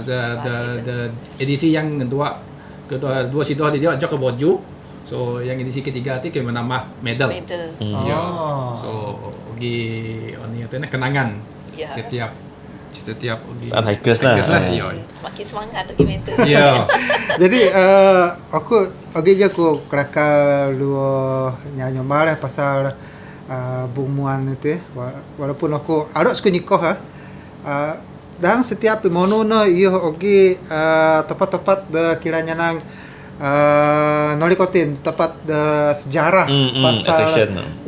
The edisi yang dua situ dia ajak ke Boju. So yang edisi ketiga tu kita menambah medal. Ya. So ogi ni tu kenangan. Setiap saat hikers lah. Makin semangat tu mental. Ya. Jadi aku kerakal dua nyanyi marah pasal bumuan itu walaupun aku ada suka nikah dan setiap mono no iyo ogi tepat-tepat de kiranya nang nolikotin tepat de sejarah pasal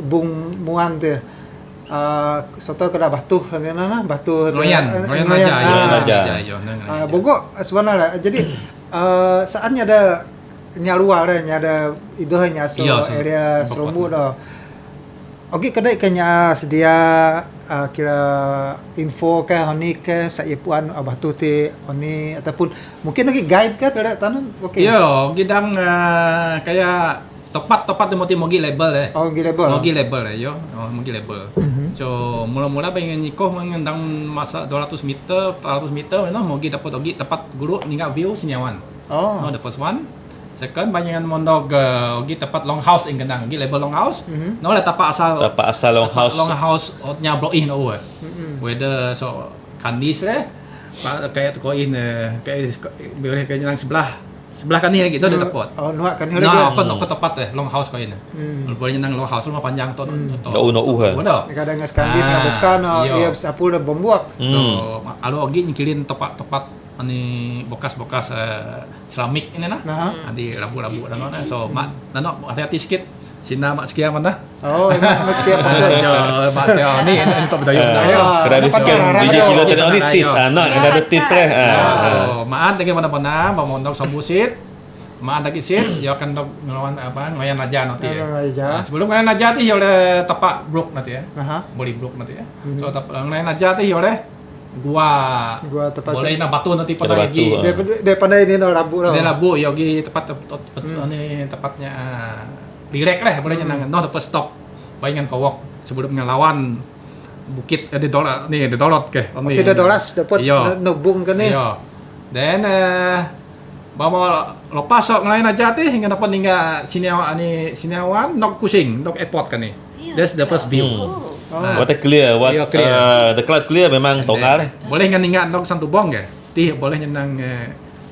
bumuan tu soto kena batu Noyan Raja. Bogor sebenarnya jadi saatnya ada nyaluar ada idohnya so area Serumbu dah. Okey, kedai kenya sedia kira info ke honi ke saya puan abah tu te honi ataupun mungkin lagi guide ke dari tanun. Okey. Yo, gidang kayak tepat mogi label Mogi label yo. Mogi label. So mula-mula pengen nikoh mengendang masa 200 meter, 400 meter mogi dapat ogi tepat guru ninggal view sinyawan. The first one. Second banyak mondog ogi tepat long house ing kendang ogi label long house. No lah tapak asal long house nya block in over. Whether so kandis kayak tu koin kayak boleh kayak yang sebelah sebelah kanan lagi tu ada tempat. Oh, nuak kan Nah, aku tempat long house kau ini. Boleh nang long house rumah panjang tu. No ha. Kadang skandis bukan ia sapul dah bombuak. So, alo lagi nyikilin tempat-tempat ani bekas-bekas keramik ini nah. Nanti rabu-rabu dan mana. So, nano hati-hati sikit. Sina mak sekian mana? Oh, meski apa sih? Mak sekian ni untuk budaya. Kena ada sekian DJ kilo tadi ni tips. Nak kena ada tips lah. So, maan lagi mana-mana, mau ndok sabusit. Maan lagi sit, ya akan ndok ngelawan apa? Ngoyan aja nanti. Sebelum ngoyan aja tu ya oleh tapak brok nanti ya. Boleh brok nanti ya. So, ngoyan aja tu ya oleh gua tepat boleh na batu nanti pada lagi. Dia pandai ni rabu. Dia rabu ya gi tepat ni tepatnya direct lah boleh nang no dapat stop bayangan kawak sebelum ngelawan bukit ada dolar ni ada dolot ke masih ada dolas dapat nobung kan ni then bawa lepas sok ngelain aja teh hingga dapat hingga siniawan nok kucing nok airport kan ni that's the first view Water clear, the cloud clear memang tonggal. Boleh ngan nok Santubong ke tih boleh nang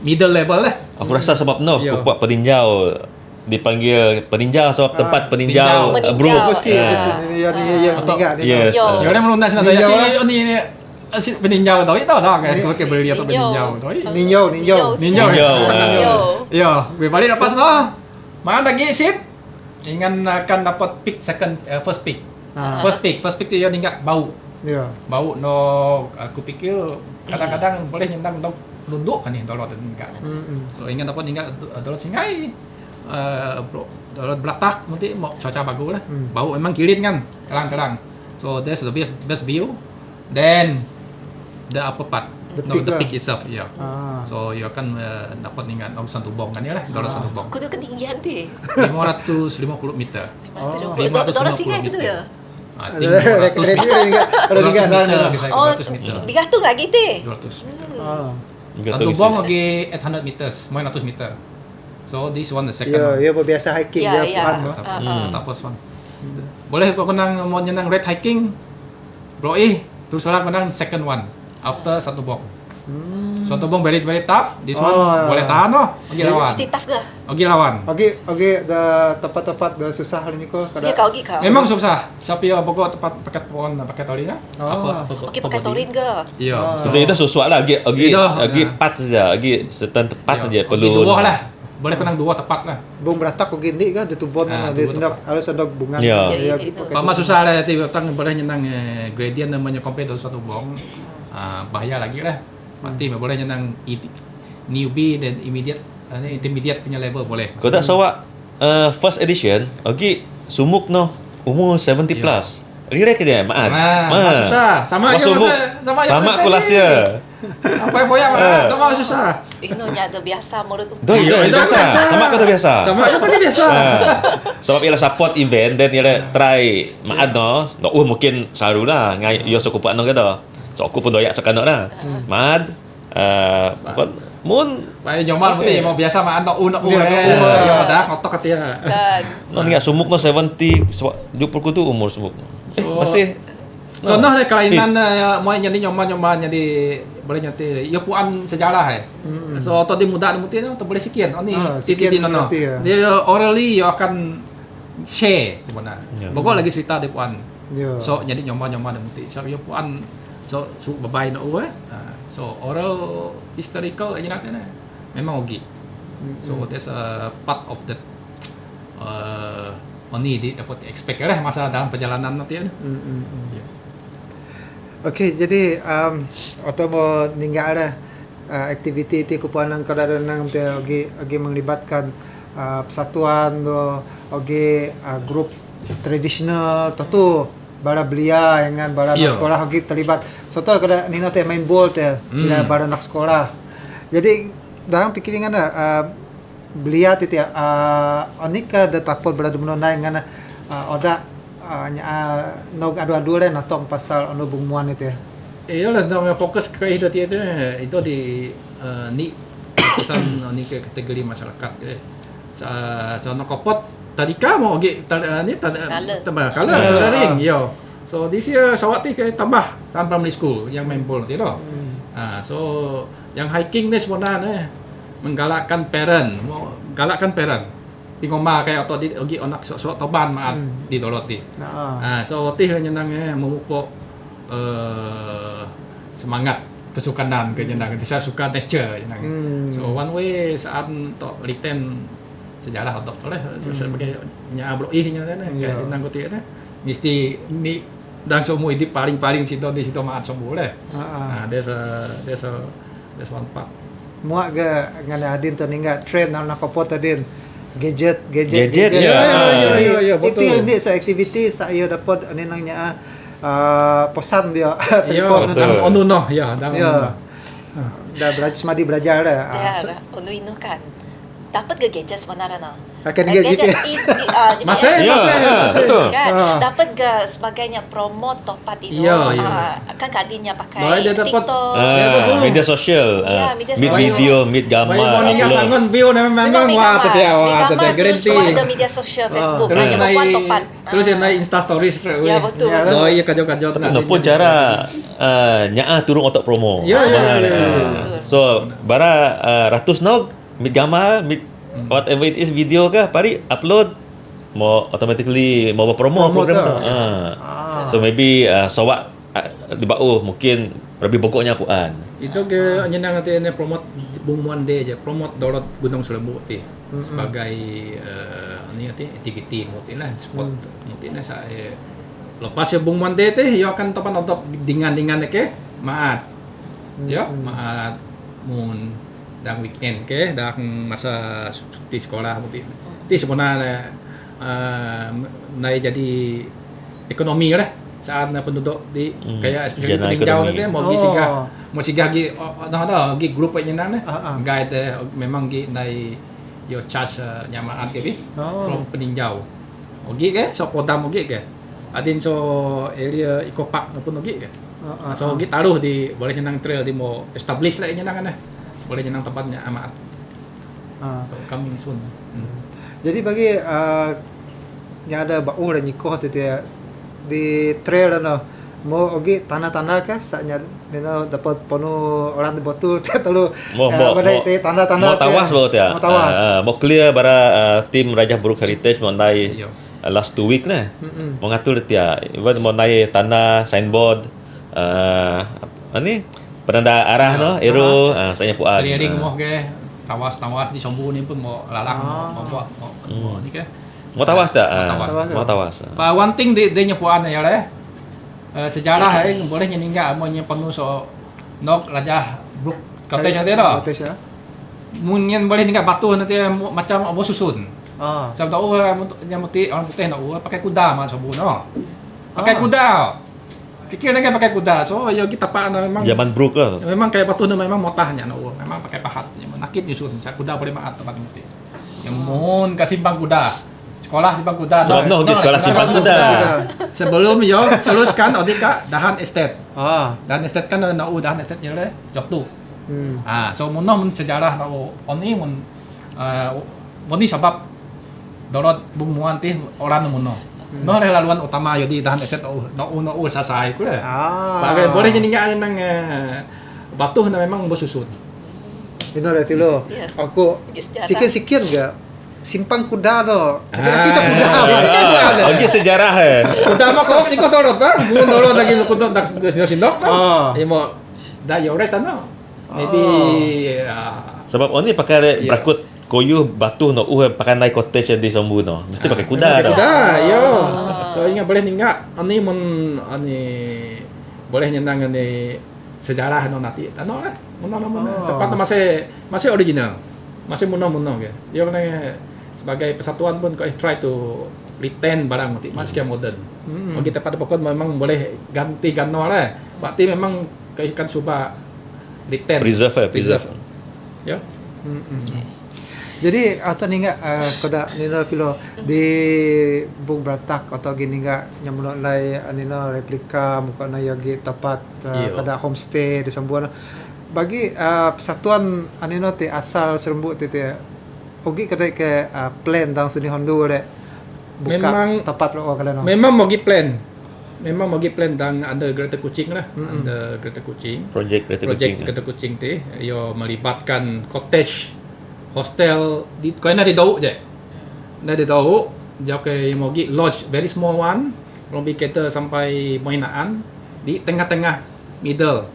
middle level lah. Aku rasa sebab kupak peninjau dipanggil peninjau sebab tempat peninjau bro. Yes. Ya orang merunda sana tadi ni peninjau tahu itu dah kan pakai beli atau peninjau tahu. Ninjau. Ya, balik lepas mana lagi sit ingat akan dapat pick first pick. First pick tu dia ingat bau. Bau no aku fikir kadang-kadang boleh nyendang nunduk kan ni dolot enggak. So ingat dapat dolot singai dolot belatak nanti mau cuaca bagus lah. Bau memang kilin kan terang-terang. So that's the best view. Then the upper part, the peak itself, So you akan dapat ingat Santubong kan ya lah, dolot Santubong. Kudu ketinggian ti. 550 meter. 550 singai gitu ya. 500 meter. Digantung lagi ti. 200. Santubong lagi 800 meters, 900 meter. So this one the second. Ya, biasa hiking Tapos one. Boleh kau kenang mau nyenang red hiking. Bro terus lah kenang second one after Santubong. Santubong very tough. This one boleh tahan Ogi lawan. Tough ke? Ogi lawan. Ogi tepat-tepat dah susah ni kau. Ya kau ogi kau. Memang susah. Siapa yang pokok tepat pakai pohon pakai torin apa? Ogi pakai torin ke? Iya. Sudah itu sesuatu lah. Ogi pat saja. Ogi setan tepat saja perlu. Dua lah. Boleh kenang dua tepat lah. Bung beratak kau gini kan di tubon dia sendak harus ada bunga. Mama susah lah tiba tang boleh nyenang gradient namanya compare dengan satu bong. Bahaya lagi lah. Mati boleh nyenang newbie dan intermediate punya level boleh. Kau tak sawak first edition, Ogi sumuk umur 70 plus. Relax ke dia, maaf. Susah. Sama kelasnya. Apa yang dah susah. Itu nya tu biasa menurut aku. Itu biasa. Sama kau tu biasa. Sama itu biasa. Sebab ialah support event dan ialah try maad mungkin sarulah ngai yo sukupan kata. So aku pun doyak sekanok dah. Maad mun baik nyomal mesti mau biasa mak antok ya dah otak katia. Kan. Ingat sumuk 70 sebab jupur tu umur sumuk. Masih Sonoh le kelainan mau jadi nyoman jadi boleh nyati ya puan sejarah So tadi muda mungkin tu boleh sekian. Ni titi nono. Dia orally ya akan share di mana. Pokok lagi cerita di puan. So jadi nyoman mungkin. So ya puan so babai no so oral historical aja nak memang ogi. So there's a part of that money dapat expect lah masa dalam perjalanan nanti ada. Okey, jadi atau mau ninggal ada aktiviti ti kupuanang kadaranang tu ogi melibatkan persatuan ogi grup tradisional tu bara belia dengan bara sekolah ogi terlibat. So tu kada nino teh main ball teh bila bara nak sekolah. Jadi dalam pikiran belia ti onika de tapol berada menonai dengan oda nog adu-adu le natong pasal ono bungmuan itu ya. Iyalah nama fokus ke itu itu di ni pesan ni ke kategori masyarakat so no kopot tadika mau ge ni tambah kala ring yo. So this year sawati ke tambah sampai primary school yang main ball nanti loh. So yang hiking ni sebenarnya menggalakkan parent, Pingoma kayak otot di ogi onak sok toban maat di doloti. So otih nyenangnya memupuk semangat kesukanan ke nyenang. Saya suka nature nyenang. So one way saat untuk retain sejarah otot oleh sebagai nyabloi nyenang kayak nyenang kotik itu mesti ni dan semua itu paling situ di situ maat semua boleh. There's one part. Muak ke ngana adin tu ningga trend nak kopot adin. Gadget. Ya, Itu ini aktiviti saya dapat ani nangnya posan dia telefon onu no ya dah. Dah belajar dah. Ya, onu inu kan. Dapat ke gadget sebenarnya. Akan dia GPS. Masih. Betul. Kan? Dapat ke sebagainya promote topat itu. Kan kadinya pakai TikTok. Media sosial. Media Meet sosial. video, meet gambar. Morning sangon view memang wah tadi terus ada media sosial Facebook. Terus naik topat. Terus naik Insta stories straight away. Ya betul. Iya kajau-kajau Tapi no pun cara nyaa turun otak promo. Ya. So bara ratus nog meet gambar, meet whatever it is video kah, pari upload mau automatically mau promo program tu. So maybe sawak di bawah mungkin lebih pokoknya puan. Itu ke nyenang nanti ini promote Bung Muan Day aja, promote Dorot Gunung Selembu ti sebagai ini nanti aktiviti mutin lah spot mutin lah saya lepas ya Bung Muan Day teh yo akan topan untuk dengan ke maat ya maat mun dan weekend ke dan masa cuti sekolah mutin ti sebenarnya naik jadi ekonomi lah saat penduduk di kayak especially peninjau nanti mau singgah gi grup aja nana guide memang gi nai yo charge nyamaat ke bi from peninjau ogi ke so podam ogi ke adin so area eco park pun ogi ke so gi taruh di boleh nyenang trail di mau establish lah nyenang kan boleh nyenang tempatnya amaat so coming soon jadi bagi yang ada bau dan nyikoh tu dia di trail no mau ogi tanah-tanah kah saknya dino dapat penuh orang di botol telu badai teh tanda-tanda mau tawas bawa dia mau clear bara tim Raja Buruk Heritage mau naik last 2 week lah mau ngatur dia even mau naik tanah signboard ini penanda arah no arrow saya puan clearing mau ke tawas di Sombu ni pun mau lalang mau ni ke mau tawas tak mau tawas one thing dia nyepuan ya leh sejarah boleh nyeningga mau penuh so nok Raja Brook Cottage ada dah. Mungkin boleh tinggal batu nanti macam abu susun. Sebab tahu yang putih orang putih nak pakai kuda mas abu no. Pakai kuda. Fikir nak pakai kuda. So yo kita pak memang zaman Brook lah. Memang kayak batu memang motahnya no. Memang pakai pahat. Nakit nyusun. Kuda boleh maat tempat putih. Yang mohon kasih simpang kuda. Sekolah simpang kuda. So no di sekolah simpang kuda. Sebelum yo teruskan odika dahan estate. Dahan estate kan nau dahan estate nya le joktu. So mun sejarah nau oni mun moni sebab Dorot Bung Muan ti orang mun no. No laluan utama yo di dahan estate nau sasai ku le. Pakai boleh jadi nang batu memang bersusun. Itu Revilo. Aku sikit-sikit enggak simpang kuda do. Kisah kuda. Oke sejarah Kuda mah kok ni kau dorot ba? Gun dorot lagi kuda dak sindok. Imo da yo rest no. Maybe sebab oni pakai berakut koyu batu no pakai naik cottage di Sombu no. Mesti pakai kuda. Kuda yo. So ingat boleh ninga ani mun ani boleh nyenang ni sejarah no nanti. Tano lah. Mun tempat masih original. Masih muno-muno ke. Yo sebagai persatuan pun kau try to retain barang masih modern. Bagi tempat pokok memang boleh ganti gano lah. Berarti memang kau kan cuba retain. Preserve. Ya. Jadi atau ninga kada nino filo di Bung Bratak atau gini ninga nyamun lai nino replika muka na yogi tempat kada homestay di Sambuana. Bagi persatuan anino ti asal Serembu ti ogi kada ke plan tang suni Hondu le buka memang, tempat lo kada no. Memang mogi plan tang ada Kereta Kucing lah. Ada Kereta Kucing. Project Kereta Kucing ti yo melibatkan cottage hostel di kau na di Dau je. Na di Dau jauh ke Mogi lodge very small one, belum cater sampai Moinaan di tengah-tengah middle.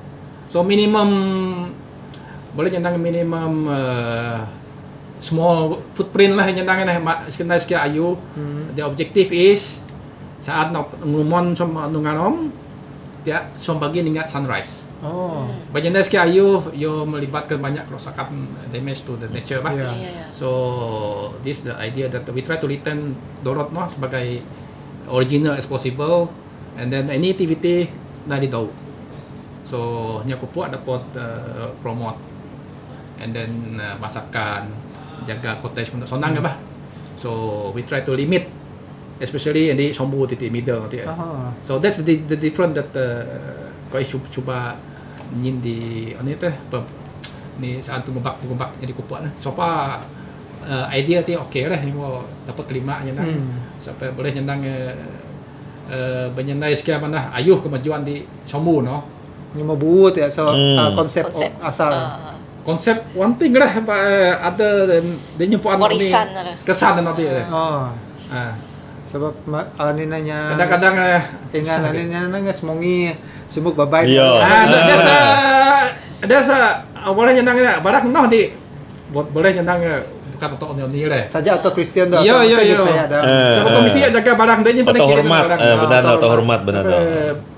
So minimum boleh nyandang minimum small footprint lah nyandang sekitar sekian ayu. The objective is saat ngumon sama nunganom dia som pagi ningat sunrise. Banyak sekian ayu yo melibatkan banyak kerosakan damage to the nature bah. So this the idea that we try to return Dorot no sebagai original as possible, and then any activity na di Dau. So nya kupu dapat promote, and then masakan, jaga cottage untuk sonang bah. So we try to limit, especially in the Sombu di middle nanti. So that's the different that kau cuba nyin di ini teh ni saat pengumbak jadi kupu nah. So far idea ti okay lah, mau dapat terima nyandang. Sampai boleh nyandang benyandai sekian mana ayuh kemajuan di Sombu no. Ini mau buat ya, so konsep asal. Konsep one thing lah, ada dia nyempuan Warisan kesan nanti ya. Sebab ini nanya kadang-kadang tinggal ini nanya semongi sumuk babai. Ada boleh nyandang barak noh di boleh nyandang bukan atau ini lah. Saja atau Kristen dah. Iya. Saya ada. Sebab mesti jaga barang dia penting atau hormat, benar atau hormat benar.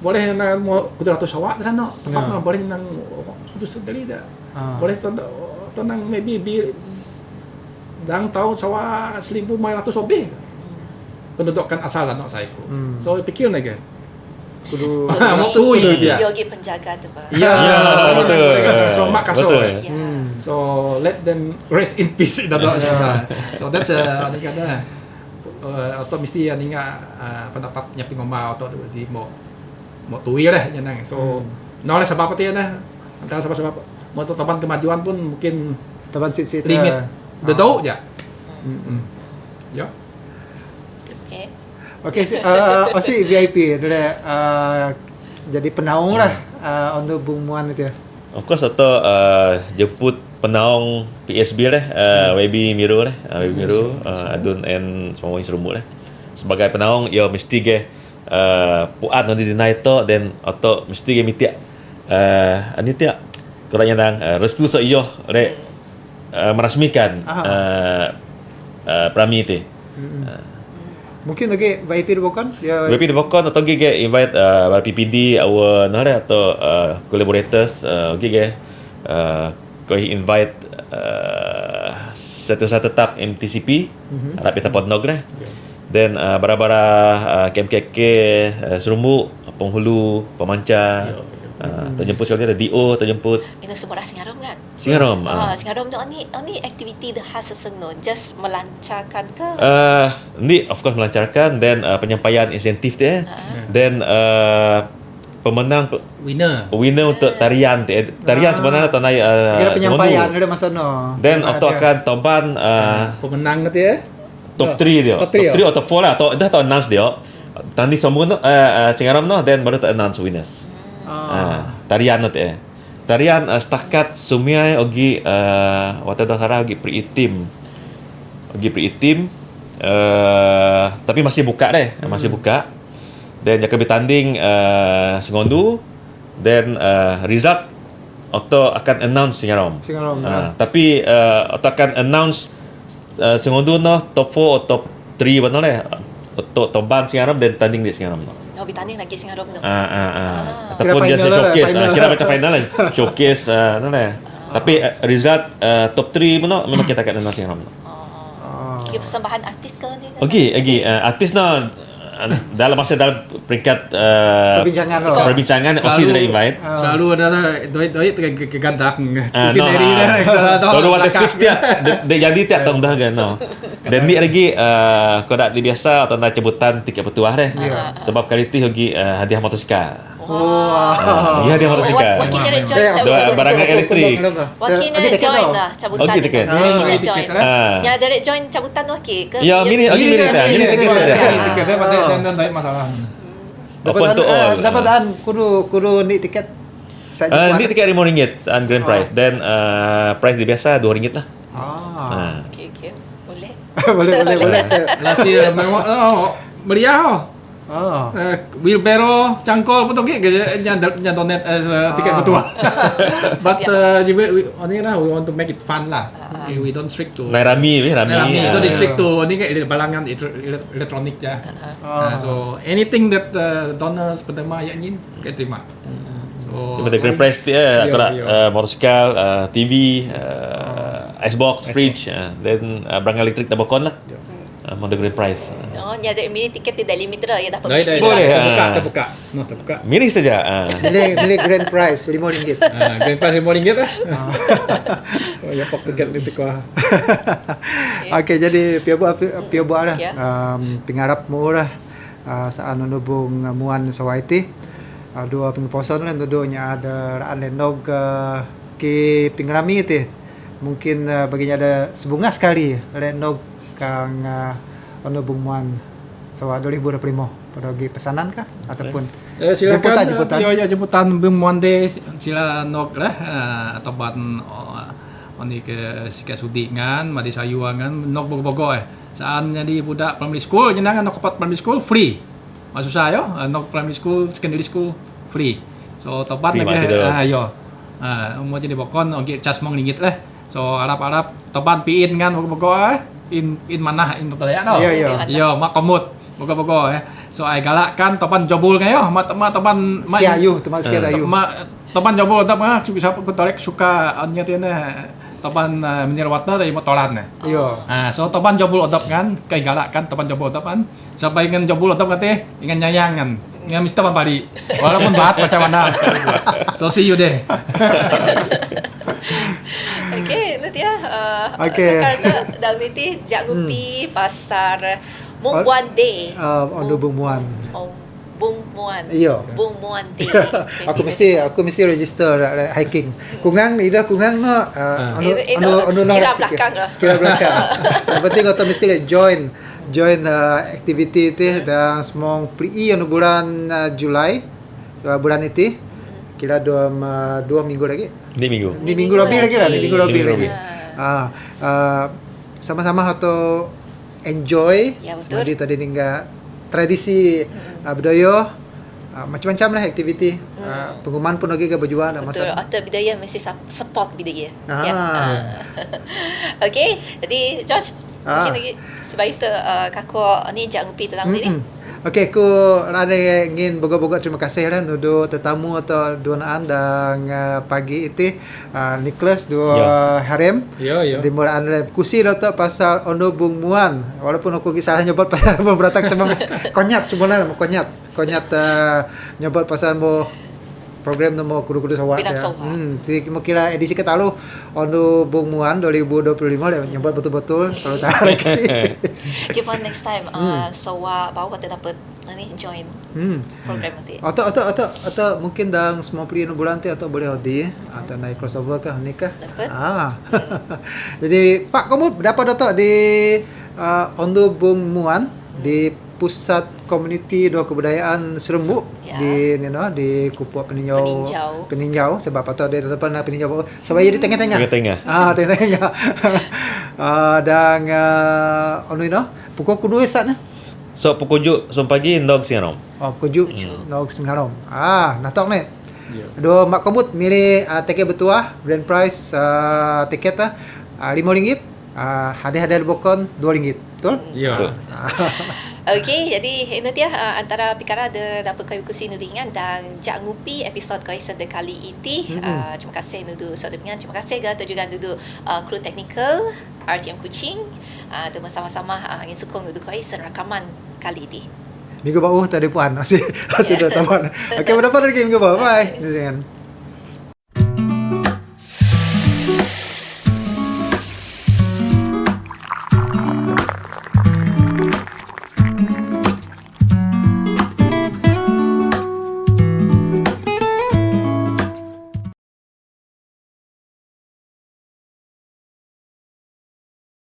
Boleh nang mau kudu ratus sawak dah no. Tempat boleh nang kudu sedeli dah. Boleh tonang maybe dang tahu sawak 1,500 lebih. Pendudukan asal lah no saya ku. So pikir naga. Kudu mau dia. Yogi penjaga tu Pak. Ya, betul. So mak kaso. So let them rest in peace so that's ada kata atau mesti ninga pendapat nyapi ngomong atau di mau tuwi lah nyenang. So noleh sebab apa na antara sebab mau teman kemajuan pun mungkin teman sit limit the dau ya. Ya. Oke, Osi VIP jadi penaung lah untuk Bung Muan itu ya. Of course atau jemput penaung PSB lah, YB Miro lah, YB Miro, Adun and semua serumut lah. Sebagai penaung, ya mesti ke puat nanti di naik to, then atau mesti ke mitiak, ani tiak, kalau yang restu seyo, re merasmikan prami itu. Mungkin lagi VIP bukan? Ya. VIP bukan atau gege invite PPD our nara atau collaborators gege kau invite satu tetap MTCP harap kita podnog lah. Then bara-bara KMKK Serumbu, Penghulu, Pemancar. Terjemput sekali ada DO terjemput. Itu semua Singarom kan? Singarom. Singarom tu ni aktiviti dah khas seno just melancarkan ke? Ni of course melancarkan, then penyampaian insentif dia. Then pemenang winner untuk tarian sebenarnya tanai penyampaian ada masa no. Then atau akan tomban pemenang nanti ya. Top 3 dia. Top 3 atau 4 lah atau dah tahu announce dia. Tadi semua Singarom no, then baru tak announce winners. Tarian nanti tarian setakat sumiai ogi waktu dah sarah ogi pre-team tapi masih buka deh masih buka dan jika bertanding Sengondu then result atau akan announce Singarom tapi atau akan announce Sengondu no top 4 atau top 3 betul deh untuk tomban Singarom dan tanding di Singarom no. Bertanding lagi Singarom tu. Ataupun just showcase. Kira macam final lah. Showcase tapi result top 3 pun memang kita akan announce Singarom. Lagi persembahan artis ke ni? Okey, artis no dalam peringkat perbincangan Osi tidak invite. Selalu ada doi kegandak. Kalau ada fix dia jadi tiap tahun dah kan no. Dan ni lagi kau dak biasa atau nak cabutan tiket petuah deh. Sebab kali tu lagi hadiah motosikal. Ya hadiah motosikal. Wakil direct join cabutan. Barangan elektrik. Wakil direct join dah cabutan. Okey tiket. Wakil join. Ya direct join cabutan wakil ke? Ya mini tiket dia pada dan masalah. Dapat kudu ni tiket. Ni tiket RM5 grand prize. Then prize dia biasa RM2 lah. Okey. Boleh. boleh. Lasi memang meriah. Wheelbarrow, cangkol pun tokek ke nya donate as tiket bertuah. But we want to make it fun lah. We don't strict to Rami. Don't strict to ni kan balangan elektronik je. So anything that donors penerima yang ingin kita terima. So the grand prize dia motosikal, TV, Xbox, fridge, then barang elektrik tabakon lah. The grand prize. Nya ada mini tiket tidak limit dah ya dapat. Boleh. Terbuka. Milih saja. Milih grand prize RM5. Grand prize RM5 lah. Ya pok tiket itu kuah. Okey, jadi pia buat lah. Pingarap mo lah saan nubung muan sawaiti. Dua pingposon lah duduknya ada raan lenog ke pingrami itu. Mungkin baginya ada sebunga sekali lenog kang nubung muan sawa 2025 pada gi pesanan kah ataupun jemputan jemputan Bumuan de sila nok lah atau ban oni ke sika sudingan madi sayuangan nok bogo saan jadi budak primary school jenangan nok kepat primary school free maksud saya nok primary school secondary school free so tobat lagi mau jadi bokon oke cas mong ringgit lah so arab tobat piin kan bogo in mana in totaya no yo mak komut bogo so ai galakkan topan jobul kan yo mak topan siayu teman siayu topan jobul tap bisa ku torek suka anya tiana topan minirwatna dari motoran yo so topan jobul odop kan kai galakkan topan jobul topan sampai ngan jobul odop kate ingan nyayangan ngan mesti topan pari walaupun bahat macam mana so see you deh. Okey, nanti ya. Okey. Karena dah nanti jangupi pasar Bungmuan Day. Bung Muan. Bungmuan. Iya. Bungmuan Day. aku mesti register hiking. Kungang no kira belakang lah. Kira belakang. Yang penting kau mesti join activity itu dan semua pri bulan Julai bulan itu. Kira 2 minggu lagi. Di minggu lebih lagi. Sama-sama atau enjoy. Ya, betul. Jadi tadi ningga tradisi budaya macam-macam lah aktiviti. Pengumuman pun lagi ke berjuang betul. Atau budaya mesti support budaya. Ya. Okey, jadi Josh mungkin lagi sebaik tu kaku ni jangan lupa tentang ini. Okey, aku rada ingin boga-boga terima kasih lah nudu tetamu atau duaan dan pagi itu Nicholas dua harem. Di mula anda kusi datang pasal Ono Bung Muan. Walaupun aku salah nyebut pasal beratang sama konyat sebenarnya konyat nyebut pasal mo program nama kudu-kudu sawat ya. Jadi kira edisi ketalu Ono Bung Muan 2025 dia nyebut betul-betul kalau salah lagi. Gimana next time sawa bawa kita dapat ni join program nanti. Atau mungkin dang semua pilihan bulan tu atau boleh hodi atau naik crossover kah nikah. Jadi Pak kamu dapat datuk di Ono Bung Muan di Pusat Komuniti Doa Kebudayaan Serembu di di Kupuk Peninjau sebab apa tu dia depan peninjau sebab dia di tengah-tengah. Tengah-tengah. Dan pukul kedua saatnya. So pukul 7 pagi ndog singarom. Pukul 7 ndog singarom. Natok ni. Dua mak kebut milih tiket bertuah grand prize tiket RM5. Hadiah bokon RM2. Betul? Ya. Okey, jadi ini dia antara perkara ada dapat kami kursi nudingan dan jak ngupi episod kaisar kali ini. Terima kasih nudu saudara terima kasih gata juga nudu kru teknikal RTM Kuching dan bersama-sama ingin sokong nudu kaisar rakaman kali ini. Minggu bawah tadi puan masih dah tamat. Okey, berapa lagi minggu bawah. Bye.